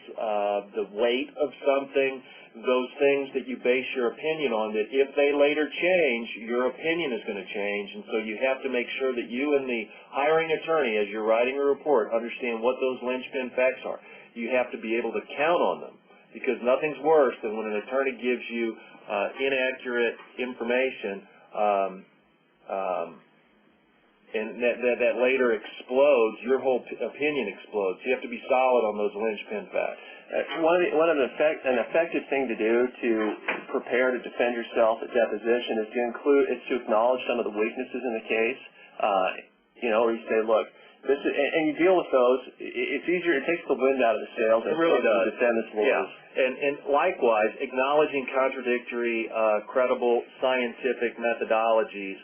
[SPEAKER 3] the weight of something, those things that you base your opinion on, that if they later change, your opinion is going to change. And so you have to make sure that you and the hiring attorney, as you're writing a report, understand what those linchpin facts are. You have to be able to count on them, because nothing's worse than when an attorney gives you inaccurate information and that later explodes, your whole opinion explodes. You have to be solid on those linchpin facts.
[SPEAKER 2] An effective thing to do to prepare to defend yourself at deposition is to acknowledge some of the weaknesses in the case. Or you say, look, and you deal with those. It's easier. It takes the wind out of the sails.
[SPEAKER 3] It really does.
[SPEAKER 2] To defend this lawyer.
[SPEAKER 3] Yeah. And likewise, acknowledging contradictory, credible scientific methodologies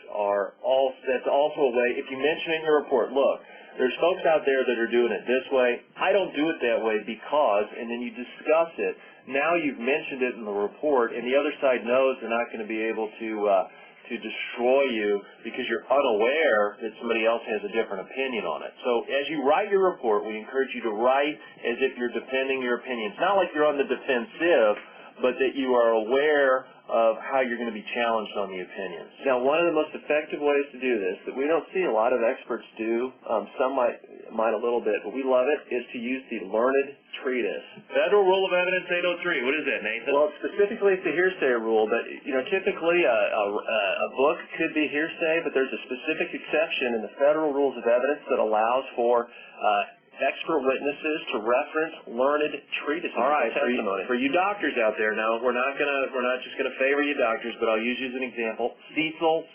[SPEAKER 3] that's also a way. If you mention in your report, look, there's folks out there that are doing it this way. I don't do it that way because, and then you discuss it. Now you've mentioned it in the report, and the other side knows they're not going to be able to destroy you because you're unaware that somebody else has a different opinion on it. So as you write your report, we encourage you to write as if you're defending your opinion. It's not like you're on the defensive, but that you are aware of how you're going to be challenged on the opinions.
[SPEAKER 2] Now, one of the most effective ways to do this that we don't see a lot of experts do, some might a little bit, but we love it, is to use the learned treatise.
[SPEAKER 3] Federal Rule of Evidence 803. What is that, Nathan?
[SPEAKER 2] Well, specifically it's the hearsay rule, but typically a book could be hearsay, but there's a specific exception in the Federal Rules of Evidence that allows for expert witnesses to reference learned treatises.
[SPEAKER 3] All right,
[SPEAKER 2] testimony.
[SPEAKER 3] For you doctors out there, now we're not just gonna favor you doctors, but I'll use you as an example. Cecil's,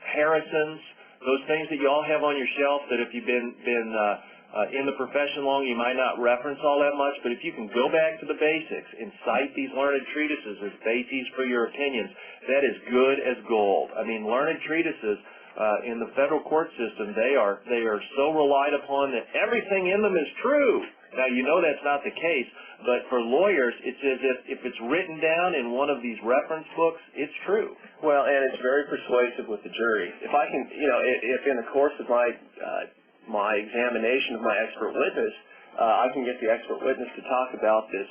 [SPEAKER 3] Harrison's, those things that you all have on your shelf that if you've been in the profession long, you might not reference all that much, but if you can go back to the basics and cite these learned treatises as bases for your opinions, that is good as gold. I mean, learned treatises in the federal court system, they are so relied upon that everything in them is true. Now, you know that's not the case, but for lawyers, it's as if it's written down in one of these reference books, it's true.
[SPEAKER 2] Well, and it's very persuasive with the jury. If I can, if in the course of my examination of my expert witness, I can get the expert witness to talk about this,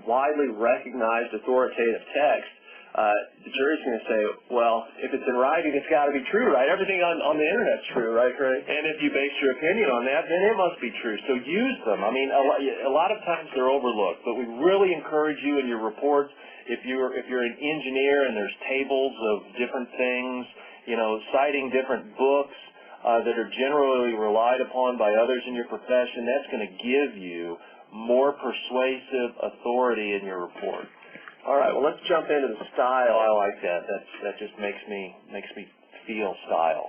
[SPEAKER 2] widely recognized authoritative text, the jury's going to say, well, if it's in writing, it's got to be true, right? Everything on the Internet's true, right, Craig?
[SPEAKER 3] And if you base your opinion on that, then it must be true. So use them. I mean, a lot of times they're overlooked, but we really encourage you in your reports, if you're an engineer and there's tables of different things, citing different books that are generally relied upon by others in your profession, that's going to give you more persuasive authority in your report.
[SPEAKER 2] All right, well, let's jump into the style.
[SPEAKER 3] I like that. That just makes me feel style.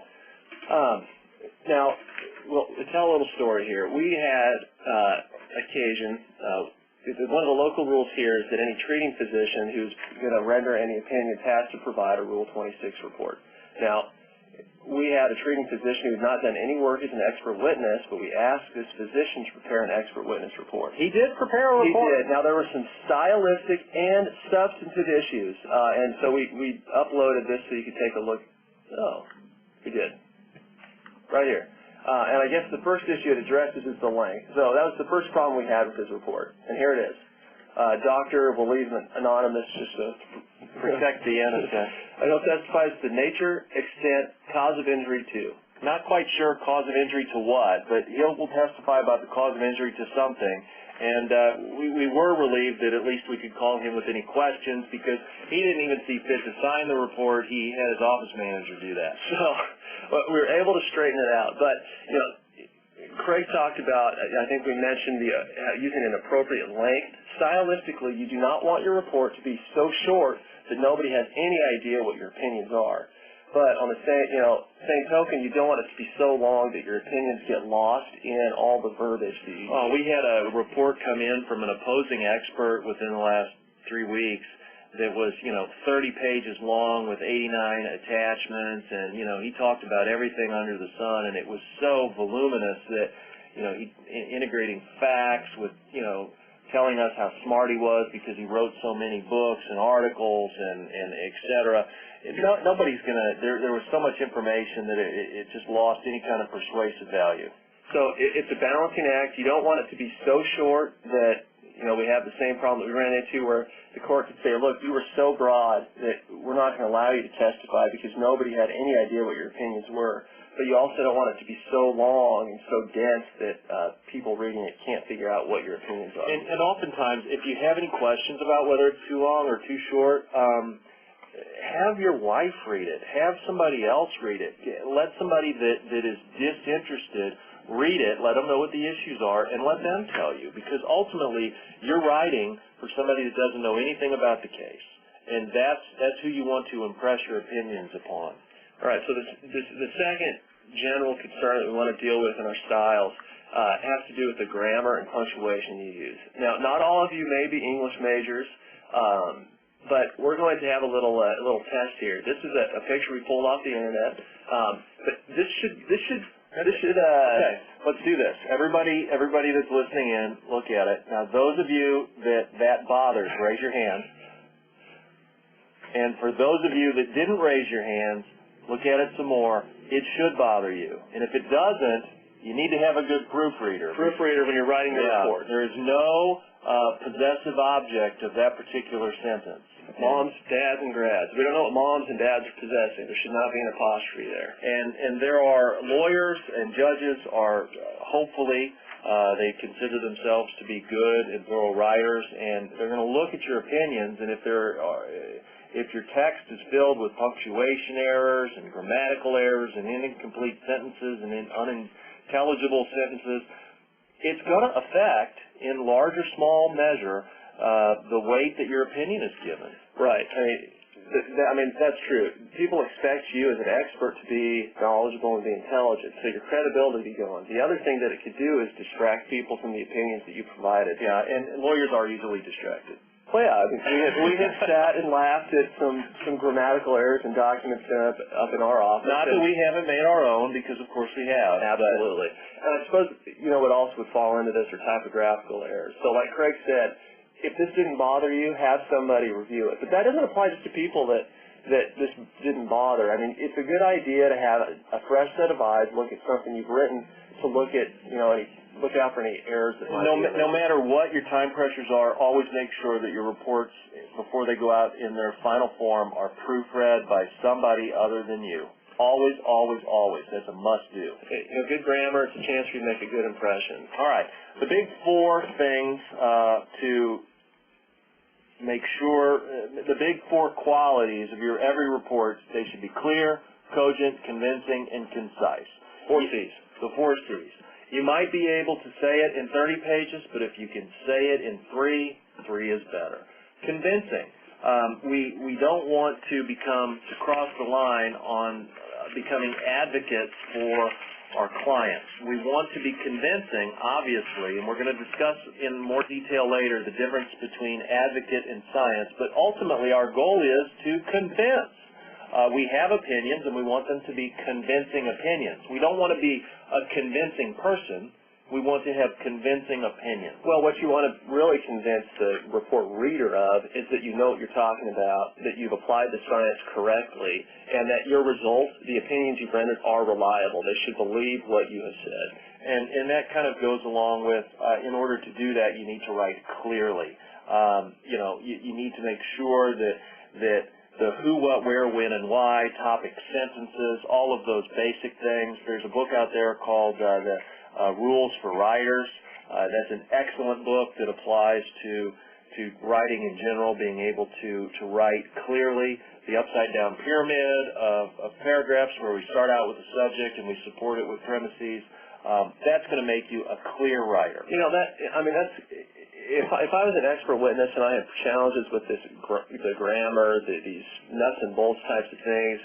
[SPEAKER 2] Now, well, to tell a little story here, we had occasion, one of the local rules here is that any treating physician who's going to render any opinions has to provide a Rule 26 report. Now, we had a treating physician who had not done any work as an expert witness, but we asked this physician to prepare an expert witness report.
[SPEAKER 3] He did prepare a report.
[SPEAKER 2] He did. Now, there were some stylistic and substantive issues, and so we uploaded this so you could take a look. Oh, we did. Right here. And I guess the first issue it addresses is the length. So that was the first problem we had with his report, and here it is. Doctor, we'll leave anonymous just to protect the innocent. I know testifies the nature, extent, cause of injury to.
[SPEAKER 3] Not quite sure cause of injury to what, but he will testify about the cause of injury to something. And we were relieved that at least we could call him with any questions because he didn't even see fit to sign the report. He had his office manager do that.
[SPEAKER 2] So we were able to straighten it out. But, Craig talked about, I think we mentioned using an appropriate length. Stylistically, you do not want your report to be so short that nobody has any idea what your opinions are. But on the same token, you don't want it to be so long that your opinions get lost in all the verbiage that you use.
[SPEAKER 3] Well, we had a report come in from an opposing expert within the last 3 weeks that was, 30 pages long with 89 attachments, and, he talked about everything under the sun, and it was so voluminous that, integrating facts with, telling us how smart he was because he wrote so many books and articles and et cetera. Nobody's going to, there was so much information that it just lost any kind of persuasive value.
[SPEAKER 2] So it's a balancing act. You don't want it to be so short that, we have the same problem that we ran into where the court could say, look, you were so broad that we're not going to allow you to testify because nobody had any idea what your opinions were. But you also don't want it to be so long and so dense that people reading it can't figure out what your opinions are.
[SPEAKER 3] And oftentimes, if you have any questions about whether it's too long or too short, have your wife read it. Have somebody else read it. Let somebody that is disinterested read it, let them know what the issues are, and let them tell you. Because ultimately, you're writing for somebody that doesn't know anything about the case. And that's who you want to impress your opinions upon.
[SPEAKER 2] All right, so the second general concern that we want to deal with in our styles has to do with the grammar and punctuation you use. Now, not all of you may be English majors, but we're going to have a little test here. This is a picture we pulled off the internet, but this should.
[SPEAKER 3] Okay, let's do this. Everybody that's listening in, look at it. Now, those of you that bothers, raise your hand. And for those of you that didn't raise your hands, look at it some more. It should bother you. And if it doesn't, you need to have a good proofreader.
[SPEAKER 2] Proofreader when you're writing your report.
[SPEAKER 3] There is no possessive object of that particular sentence.
[SPEAKER 2] Moms, dads, and grads. We don't know what moms and dads are possessing. There should not be an apostrophe there.
[SPEAKER 3] And there are lawyers and judges are hopefully they consider themselves to be good and thorough writers, and they're going to look at your opinions, and if your text is filled with punctuation errors and grammatical errors and incomplete sentences and unintelligible sentences, it's going to affect, in large or small measure, the weight that your opinion is given.
[SPEAKER 2] Right. I mean, I mean, that's true. People expect you as an expert to be knowledgeable and be intelligent, so your credibility be going. The other thing that it could do is distract people from the opinions that you provided.
[SPEAKER 3] Yeah, and lawyers are easily distracted.
[SPEAKER 2] Well, yeah, I mean, we have sat and laughed at some grammatical errors in documents up in our office.
[SPEAKER 3] Not that we haven't made our own, because of course we have.
[SPEAKER 2] Absolutely. And I suppose, what also would fall into this are typographical errors. So like Craig said, if this didn't bother you, have somebody review it. But that doesn't apply just to people that this didn't bother. I mean, it's a good idea to have a fresh set of eyes, look at something you've written, to look at, look out for any errors that might be.
[SPEAKER 3] No matter what your time pressures are, always make sure that your reports, before they go out in their final form, are proofread by somebody other than you. Always, always, always. That's a must-do.
[SPEAKER 2] Good grammar, it's a chance for you to make a good impression.
[SPEAKER 3] All right. The big four things to make sure, the big four qualities of your every report, they should be clear, cogent, convincing, and concise. 4 C's. The 4 C's. You might be able to say it in 30 pages, but if you can say it in 3 is better. Convincing. We don't want to cross the line on becoming advocates for our clients. We want to be convincing, obviously, and we're going to discuss in more detail later the difference between advocate and science, but ultimately our goal is to convince. We have opinions, and we want them to be convincing opinions. We don't want to be a convincing person. We want to have convincing opinions.
[SPEAKER 2] Well, what you want to really convince the report reader of is that you know what you're talking about, that you've applied the science correctly, and that your results, the opinions you've rendered, are reliable. They should believe what you have said.
[SPEAKER 3] And that kind of goes along with, in order to do that, you need to write clearly. You need to make sure that the who, what, where, when, and why, topic sentences, all of those basic things. There's a book out there called the Rules for Writers. That's an excellent book that applies to writing in general, being able to write clearly. The upside-down pyramid of paragraphs where we start out with a subject and we support it with premises. That's going to make you a clear writer.
[SPEAKER 2] If I was an expert witness and I had challenges with the grammar, these nuts and bolts types of things,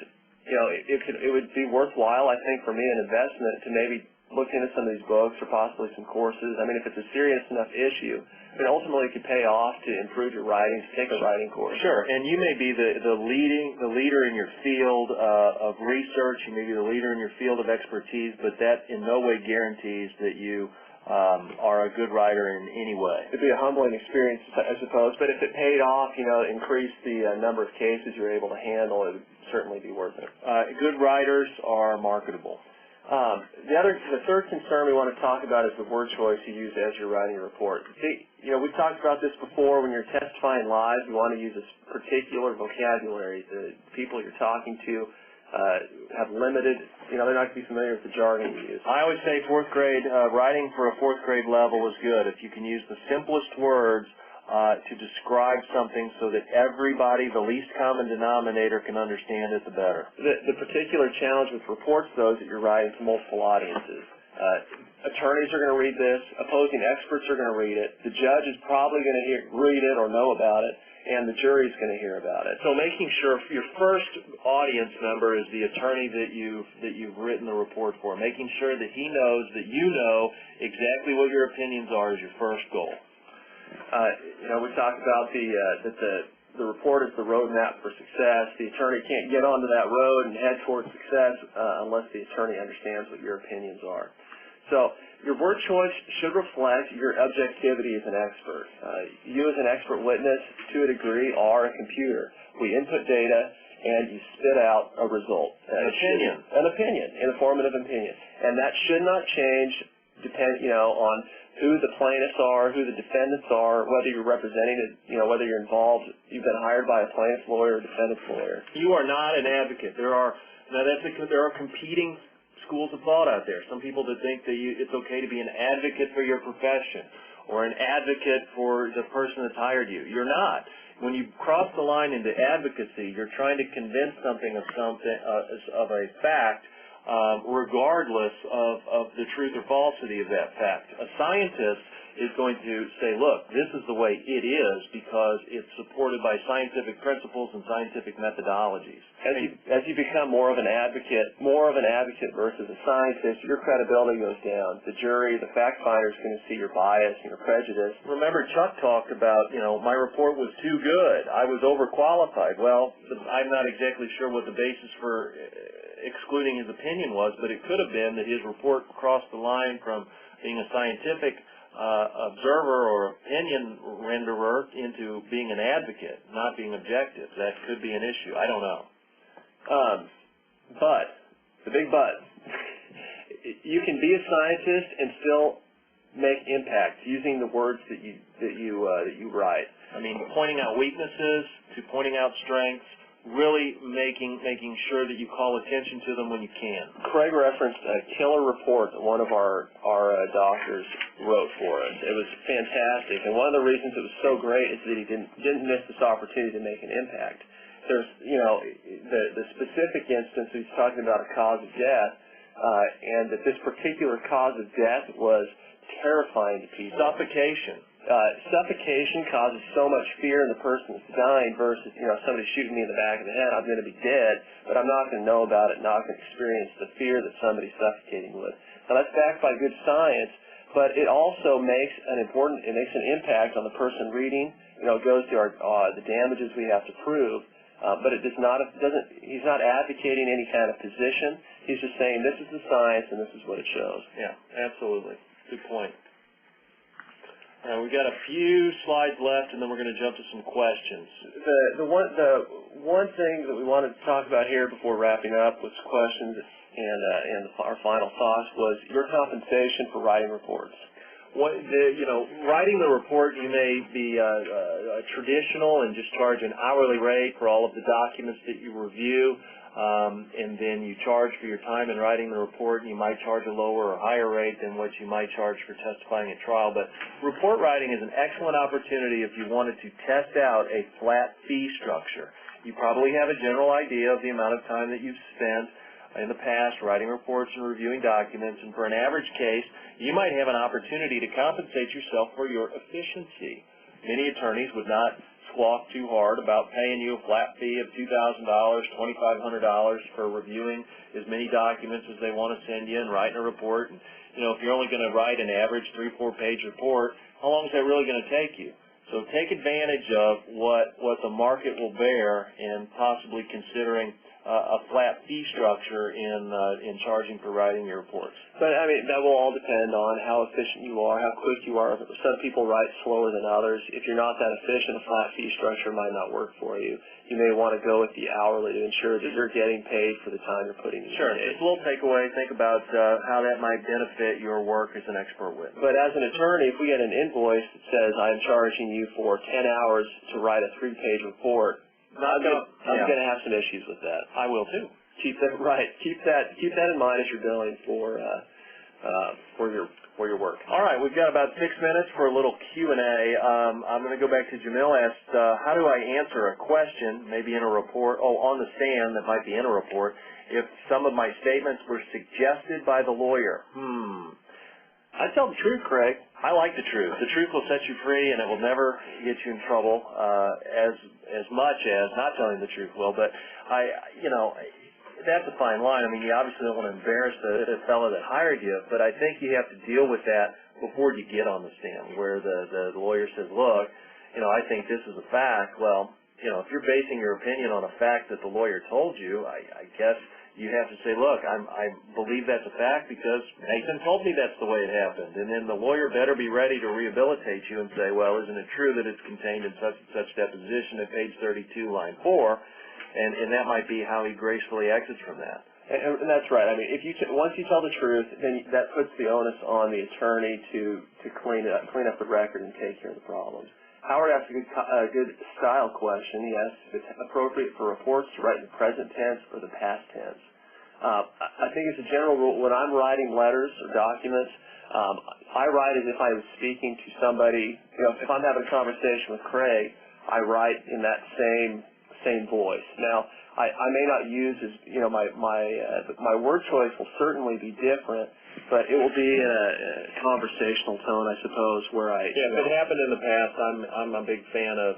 [SPEAKER 2] it would be worthwhile, I think, for me, an investment to maybe look into some of these books or possibly some courses. I mean, if it's a serious enough issue, ultimately it could pay off to improve your writing, to take a writing course.
[SPEAKER 3] Sure, and you may be the leader in your field of research. You may be the leader in your field of expertise, but that in no way guarantees that you are a good writer in any way.
[SPEAKER 2] It'd be a humbling experience, I suppose, but if it paid off, increase the number of cases you're able to handle, it would certainly be worth it.
[SPEAKER 3] Good writers are marketable.
[SPEAKER 2] The third concern we want to talk about is the word choice you use as you're writing a report. We've talked about this before. When you're testifying live, you want to use a particular vocabulary. The people you're talking to have limited, they're not going to be familiar with the jargon you use.
[SPEAKER 3] I always say fourth grade, writing for a fourth grade level is good. If you can use the simplest words to describe something so that everybody, the least common denominator, can understand it, the better.
[SPEAKER 2] The particular challenge with reports, though, is that you're writing to multiple audiences. Attorneys are going to read this. Opposing experts are going to read it. The judge is probably going to read it or know about it, and the jury is going to hear about it.
[SPEAKER 3] So making sure your first audience member is the attorney that you've written the report for, making sure that he knows that you know exactly what your opinions are is your first goal.
[SPEAKER 2] We talked about that the report is the roadmap for success. The attorney can't get onto that road and head towards success unless the attorney understands what your opinions are. So your word choice should reflect your objectivity as an expert. You as an expert witness, to a degree, are a computer. We input data and you spit out a result. An opinion, an informative opinion. And that should not change on who the plaintiffs are, who the defendants are, whether you're representing it, whether you're involved, you've been hired by a plaintiff's lawyer or defendant's lawyer.
[SPEAKER 3] You are not an advocate. There are competing schools of thought out there. Some people that think that it's okay to be an advocate for your profession or an advocate for the person that's hired you. You're not. When you cross the line into advocacy, you're trying to convince something of a fact, regardless of the truth or falsity of that fact. A scientist is going to say, look, this is the way it is because it's supported by scientific principles and scientific methodologies.
[SPEAKER 2] As you become more of an advocate versus a scientist, your credibility goes down. The jury, the fact finder is going to see your bias and your prejudice.
[SPEAKER 3] Remember, Chuck talked about, my report was too good. I was overqualified. Well, I'm not exactly sure what the basis for excluding his opinion was, but it could have been that his report crossed the line from being a scientific observer or opinion renderer into being an advocate, not being objective. That could be an issue. I don't know.
[SPEAKER 2] But, the big but, you can be a scientist and still make impact using the words that you write.
[SPEAKER 3] I mean, pointing out weaknesses to pointing out strengths, really making sure that you call attention to them when you can.
[SPEAKER 2] Craig referenced a killer report that one of our doctors wrote for us. It was fantastic, and one of the reasons it was so great is that he didn't miss this opportunity to make an impact. There's, the specific instance he's talking about a cause of death, and that this particular cause of death was terrifying to people.
[SPEAKER 3] Suffocation.
[SPEAKER 2] Suffocation causes so much fear in the person that's dying versus, somebody shooting me in the back of the head. I'm going to be dead, but I'm not going to know about it, not going to experience the fear that somebody's suffocating with. Now, that's backed by good science, but it also makes an impact on the person reading. It goes to the damages we have to prove, but he's not advocating any kind of position. He's just saying this is the science and this is what it shows.
[SPEAKER 3] Yeah, absolutely. Good point. We've got a few slides left, and then we're going to jump to some questions.
[SPEAKER 2] The one thing that we wanted to talk about here before wrapping up with questions and our final thoughts was your compensation for writing reports.
[SPEAKER 3] Writing the report, you may be traditional and just charge an hourly rate for all of the documents that you review. And then you charge for your time in writing the report, and you might charge a lower or higher rate than what you might charge for testifying at trial. But report writing is an excellent opportunity if you wanted to test out a flat fee structure. You probably have a general idea of the amount of time that you've spent in the past writing reports and reviewing documents, and for an average case, you might have an opportunity to compensate yourself for your efficiency. Many attorneys would not squawk too hard about paying you a flat fee of $2,000, $2,500 for reviewing as many documents as they want to send you and writing a report. And, if you're only going to write an average 3-4 page report, how long is that really going to take you? So take advantage of what the market will bear and possibly considering a flat fee structure in charging for writing your reports.
[SPEAKER 2] But, that will all depend on how efficient you are, how quick you are. Some people write slower than others. If you're not that efficient, a flat fee structure might not work for you. You may want to go with the hourly to ensure that you're getting paid for the time you're putting in.
[SPEAKER 3] Sure. Just a little takeaway. Think about how that might benefit your work as an expert witness.
[SPEAKER 2] But as an attorney, if we get an invoice that says, I'm charging you for 10 hours to write a 3-page report, I'm going to have some issues with that.
[SPEAKER 3] I will too.
[SPEAKER 2] Keep that in mind as you're billing for your work.
[SPEAKER 3] All right, we've got about 6 minutes for a little Q&A. I'm going to go back to Jamil. Asked, how do I answer a question, maybe in a report, on the stand that might be in a report, if some of my statements were suggested by the lawyer? I tell the truth, Craig. I like the truth. The truth will set you free, and it will never get you in trouble as much as not telling the truth will. But that's a fine line. You obviously don't want to embarrass the fellow that hired you, but I think you have to deal with that before you get on the stand, where the lawyer says, look, I think this is a fact. Well, if you're basing your opinion on a fact that the lawyer told you, I guess you have to say, look, I believe that's a fact because Nathan told me that's the way it happened. And then the lawyer better be ready to rehabilitate you and say, well, isn't it true that it's contained in such and such deposition at page 32, line 4? And that might be how he gracefully exits from that.
[SPEAKER 2] And that's right. Once you tell the truth, then that puts the onus on the attorney to clean up the record and take care of the problems. Howard asked a good style question. He asked if it's appropriate for reports to write in the present tense or the past tense. I think as a general rule, when I'm writing letters or documents, I write as if I was speaking to somebody. If I'm having a conversation with Craig, I write in that same voice. Now, I may not use my word choice will certainly be different, but it will be in a conversational tone, I suppose, where I...
[SPEAKER 3] Yeah, if it happened in the past, I'm a big fan of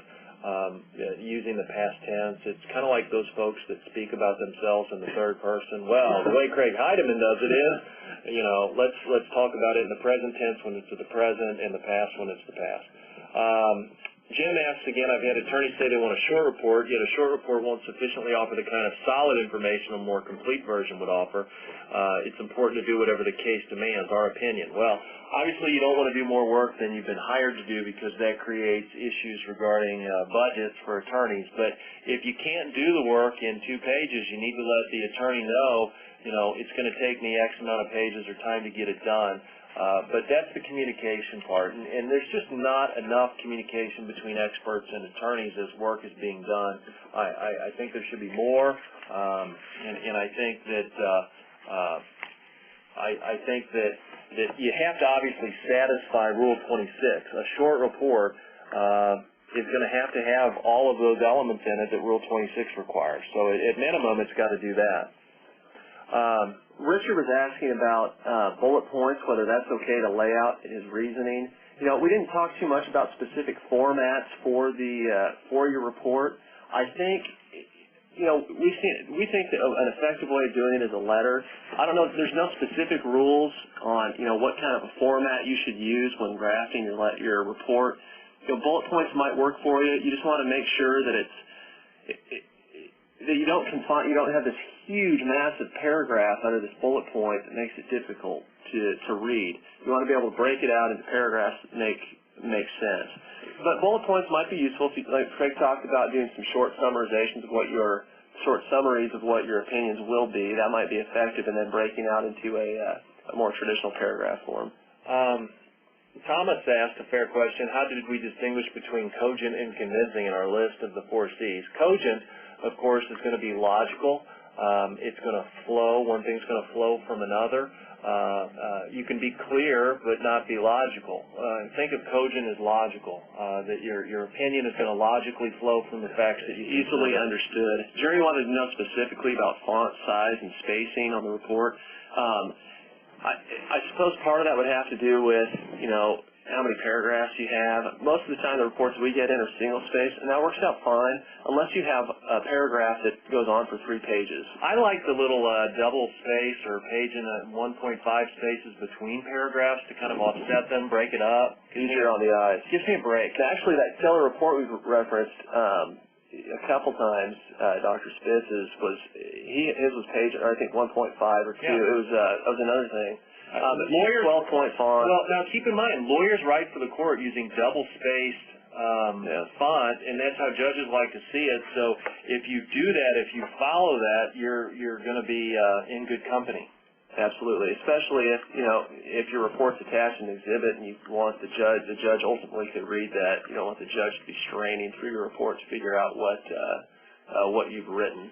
[SPEAKER 3] using the past tense. It's kind of like those folks that speak about themselves in the third person. Well, the way Craig Heidemann does it is, you know, let's talk about it in the present tense when it's the present, and the past when it's the past. Jim asks again, I've had attorneys say they want a short report, yet a short report won't sufficiently offer the kind of solid information a more complete version would offer. It's important to do whatever the case demands, our opinion. Well, obviously you don't want to do more work than you've been hired to do because that creates issues regarding budgets for attorneys. But if you can't do the work in 2 pages, you need to let the attorney know, you know, it's going to take me X amount of pages or time to get it done. But that's the communication part, and there's just not enough communication between experts and attorneys as work is being done. I think there should be more, and I think that that you have to obviously satisfy Rule 26. A short report is going to have all of those elements in it that Rule 26 requires. So at minimum, it's got to do that.
[SPEAKER 2] Richard was asking about bullet points, whether that's okay to lay out his reasoning. You know, we didn't talk too much about specific formats for your report. I think, you know, we think that an effective way of doing it is a letter. I don't know, there's no specific rules on, you know, what kind of a format you should use when drafting your report. You know, bullet points might work for you. You just want to make sure that that you don't have this huge, massive paragraph under this bullet point that makes it difficult to read. You want to be able to break it out into paragraphs that make sense. But bullet points might be useful. If you, like Craig talked about, doing some short summarizations of short summaries of what your opinions will be. That might be effective, and then breaking out into a more traditional paragraph form.
[SPEAKER 3] Thomas asked a fair question. How did we distinguish between cogent and convincing in our list of the 4 C's? Cogent, of course, is going to be logical. It's going to flow. One thing's going to flow from another. You can be clear but not be logical. Think of cogent as logical, that your opinion is going to logically flow from the facts that you
[SPEAKER 2] easily understood. Jerry wanted to know specifically about font size and spacing on the report. I suppose part of that would have to do with, you know, how many paragraphs you have. Most of the time the reports we get in are single-spaced, and that works out fine unless you have a paragraph that goes on for 3 pages.
[SPEAKER 3] I like the little double space or page and 1.5 spaces between paragraphs to kind of offset them, break it up.
[SPEAKER 2] Easier on the eyes.
[SPEAKER 3] Gives me a break.
[SPEAKER 2] Actually, that Keller report we've referenced a couple times, Dr. Spitz's his was page, I think 1.5 or 2. Yeah. It was another thing.
[SPEAKER 3] Lawyers
[SPEAKER 2] 12-point font.
[SPEAKER 3] Well, now keep in mind, lawyers write for the court using double-spaced font, and that's how judges like to see it. So if you do that, if you follow that, you're going to be in good company.
[SPEAKER 2] Absolutely, especially if your report's attached an exhibit and you want the judge ultimately could read that. You don't want the judge to be straining through your report to figure out what you've written.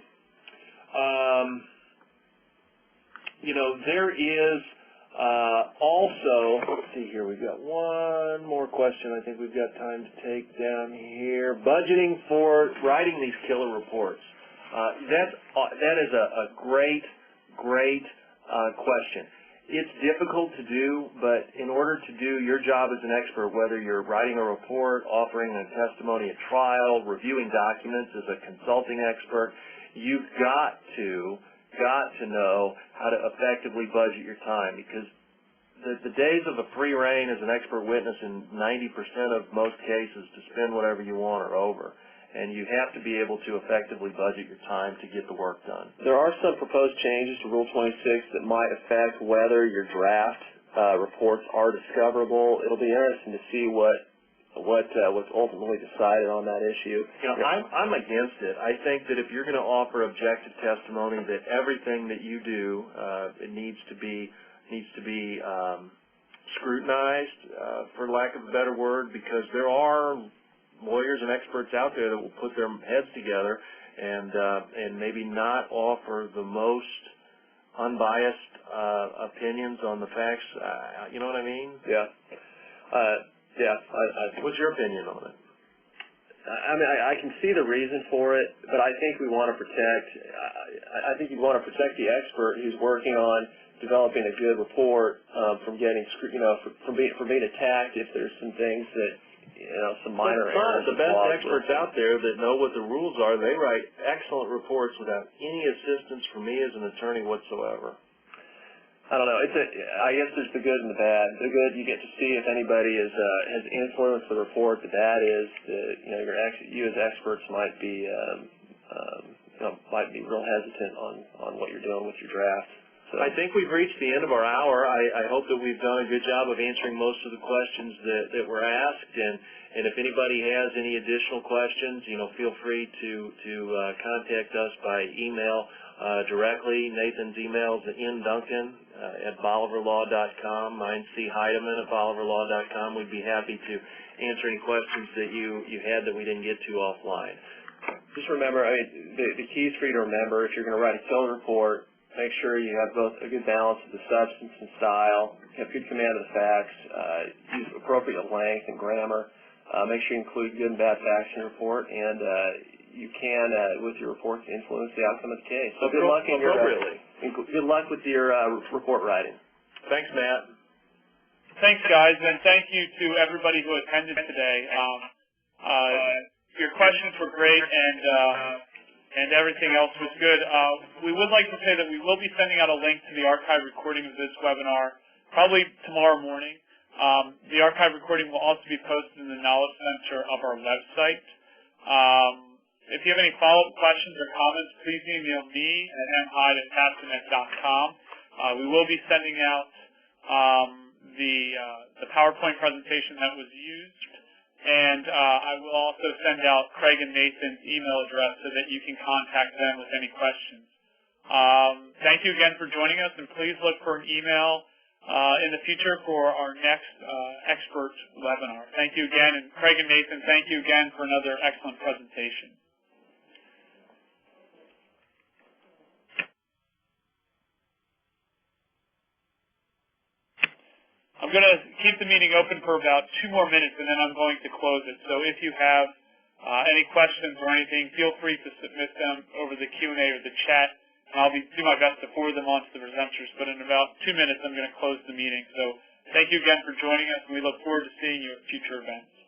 [SPEAKER 3] There is also, let's see here, we've got one more question I think we've got time to take down here. Budgeting for writing these killer reports. That is a great question. It's difficult to do, but in order to do your job as an expert, whether you're writing a report, offering a testimony at trial, reviewing documents as a consulting expert, you've got to know how to effectively budget your time, because the days of a free reign as an expert witness in 90% of most cases to spend whatever you want are over. And you have to be able to effectively budget your time to get the work done.
[SPEAKER 2] There are some proposed changes to Rule 26 that might affect whether your draft reports are discoverable. It'll be interesting to see what's ultimately decided on that issue.
[SPEAKER 3] I'm against it. I think that if you're going to offer objective testimony, that everything that you do it needs to be scrutinized, for lack of a better word, because there are lawyers and experts out there that will put their heads together and maybe not offer the most unbiased opinions on the facts. You know what I mean?
[SPEAKER 2] Yeah.
[SPEAKER 3] What's your opinion on it?
[SPEAKER 2] I mean, I can see the reason for it, but I think we want to protect. I think you want to protect the expert who's working on developing a good report, from getting, from being attacked if there's some things that, some minor errors.
[SPEAKER 3] The best experts out there that know what the rules are, they write excellent reports without any assistance from me as an attorney whatsoever.
[SPEAKER 2] I don't know. I guess there's the good and the bad. The good, you get to see if anybody has influenced the report. The bad is that you as experts might be real hesitant on what you're doing with your draft. So
[SPEAKER 3] I think we've reached the end of our hour. I hope that we've done a good job of answering most of the questions that were asked. And if anybody has any additional questions, feel free to contact us by email directly. Nathan's email is Duncan at bolivarlaw.com. Mine's Heidemann@bolivarlaw.com. We'd be happy to answer any questions that you had that we didn't get to offline.
[SPEAKER 2] Just remember, the keys for you to remember, if you're going to write a killer report, make sure you have both a good balance of the substance and style, have good command of the facts, use appropriate length and grammar, make sure you include good and bad facts in your report, and you can, with your report, influence the outcome of the case. So good luck in good luck with your report writing.
[SPEAKER 3] Thanks, Matt.
[SPEAKER 1] Thanks, guys, and thank you to everybody who attended today. Your questions were great, and everything else was good. We would like to say that we will be sending out a link to the archive recording of this webinar probably tomorrow morning. The archive recording will also be posted in the Knowledge Center of our website. If you have any follow-up questions or comments, please email me at mhyde@tasanet.com. We will be sending out the PowerPoint presentation that was used, and I will also send out Craig and Nathan's email address so that you can contact them with any questions. Thank you again for joining us, and please look for an email in the future for our next expert webinar. Thank you again, and Craig and Nathan, thank you again for another excellent presentation. I'm going to keep the meeting open for about 2 more minutes, and then I'm going to close it. So if you have any questions or anything, feel free to submit them over the Q&A or the chat, and I'll do my best to forward them on to the presenters. But in about 2 minutes, I'm going to close the meeting. So thank you again for joining us, and we look forward to seeing you at future events.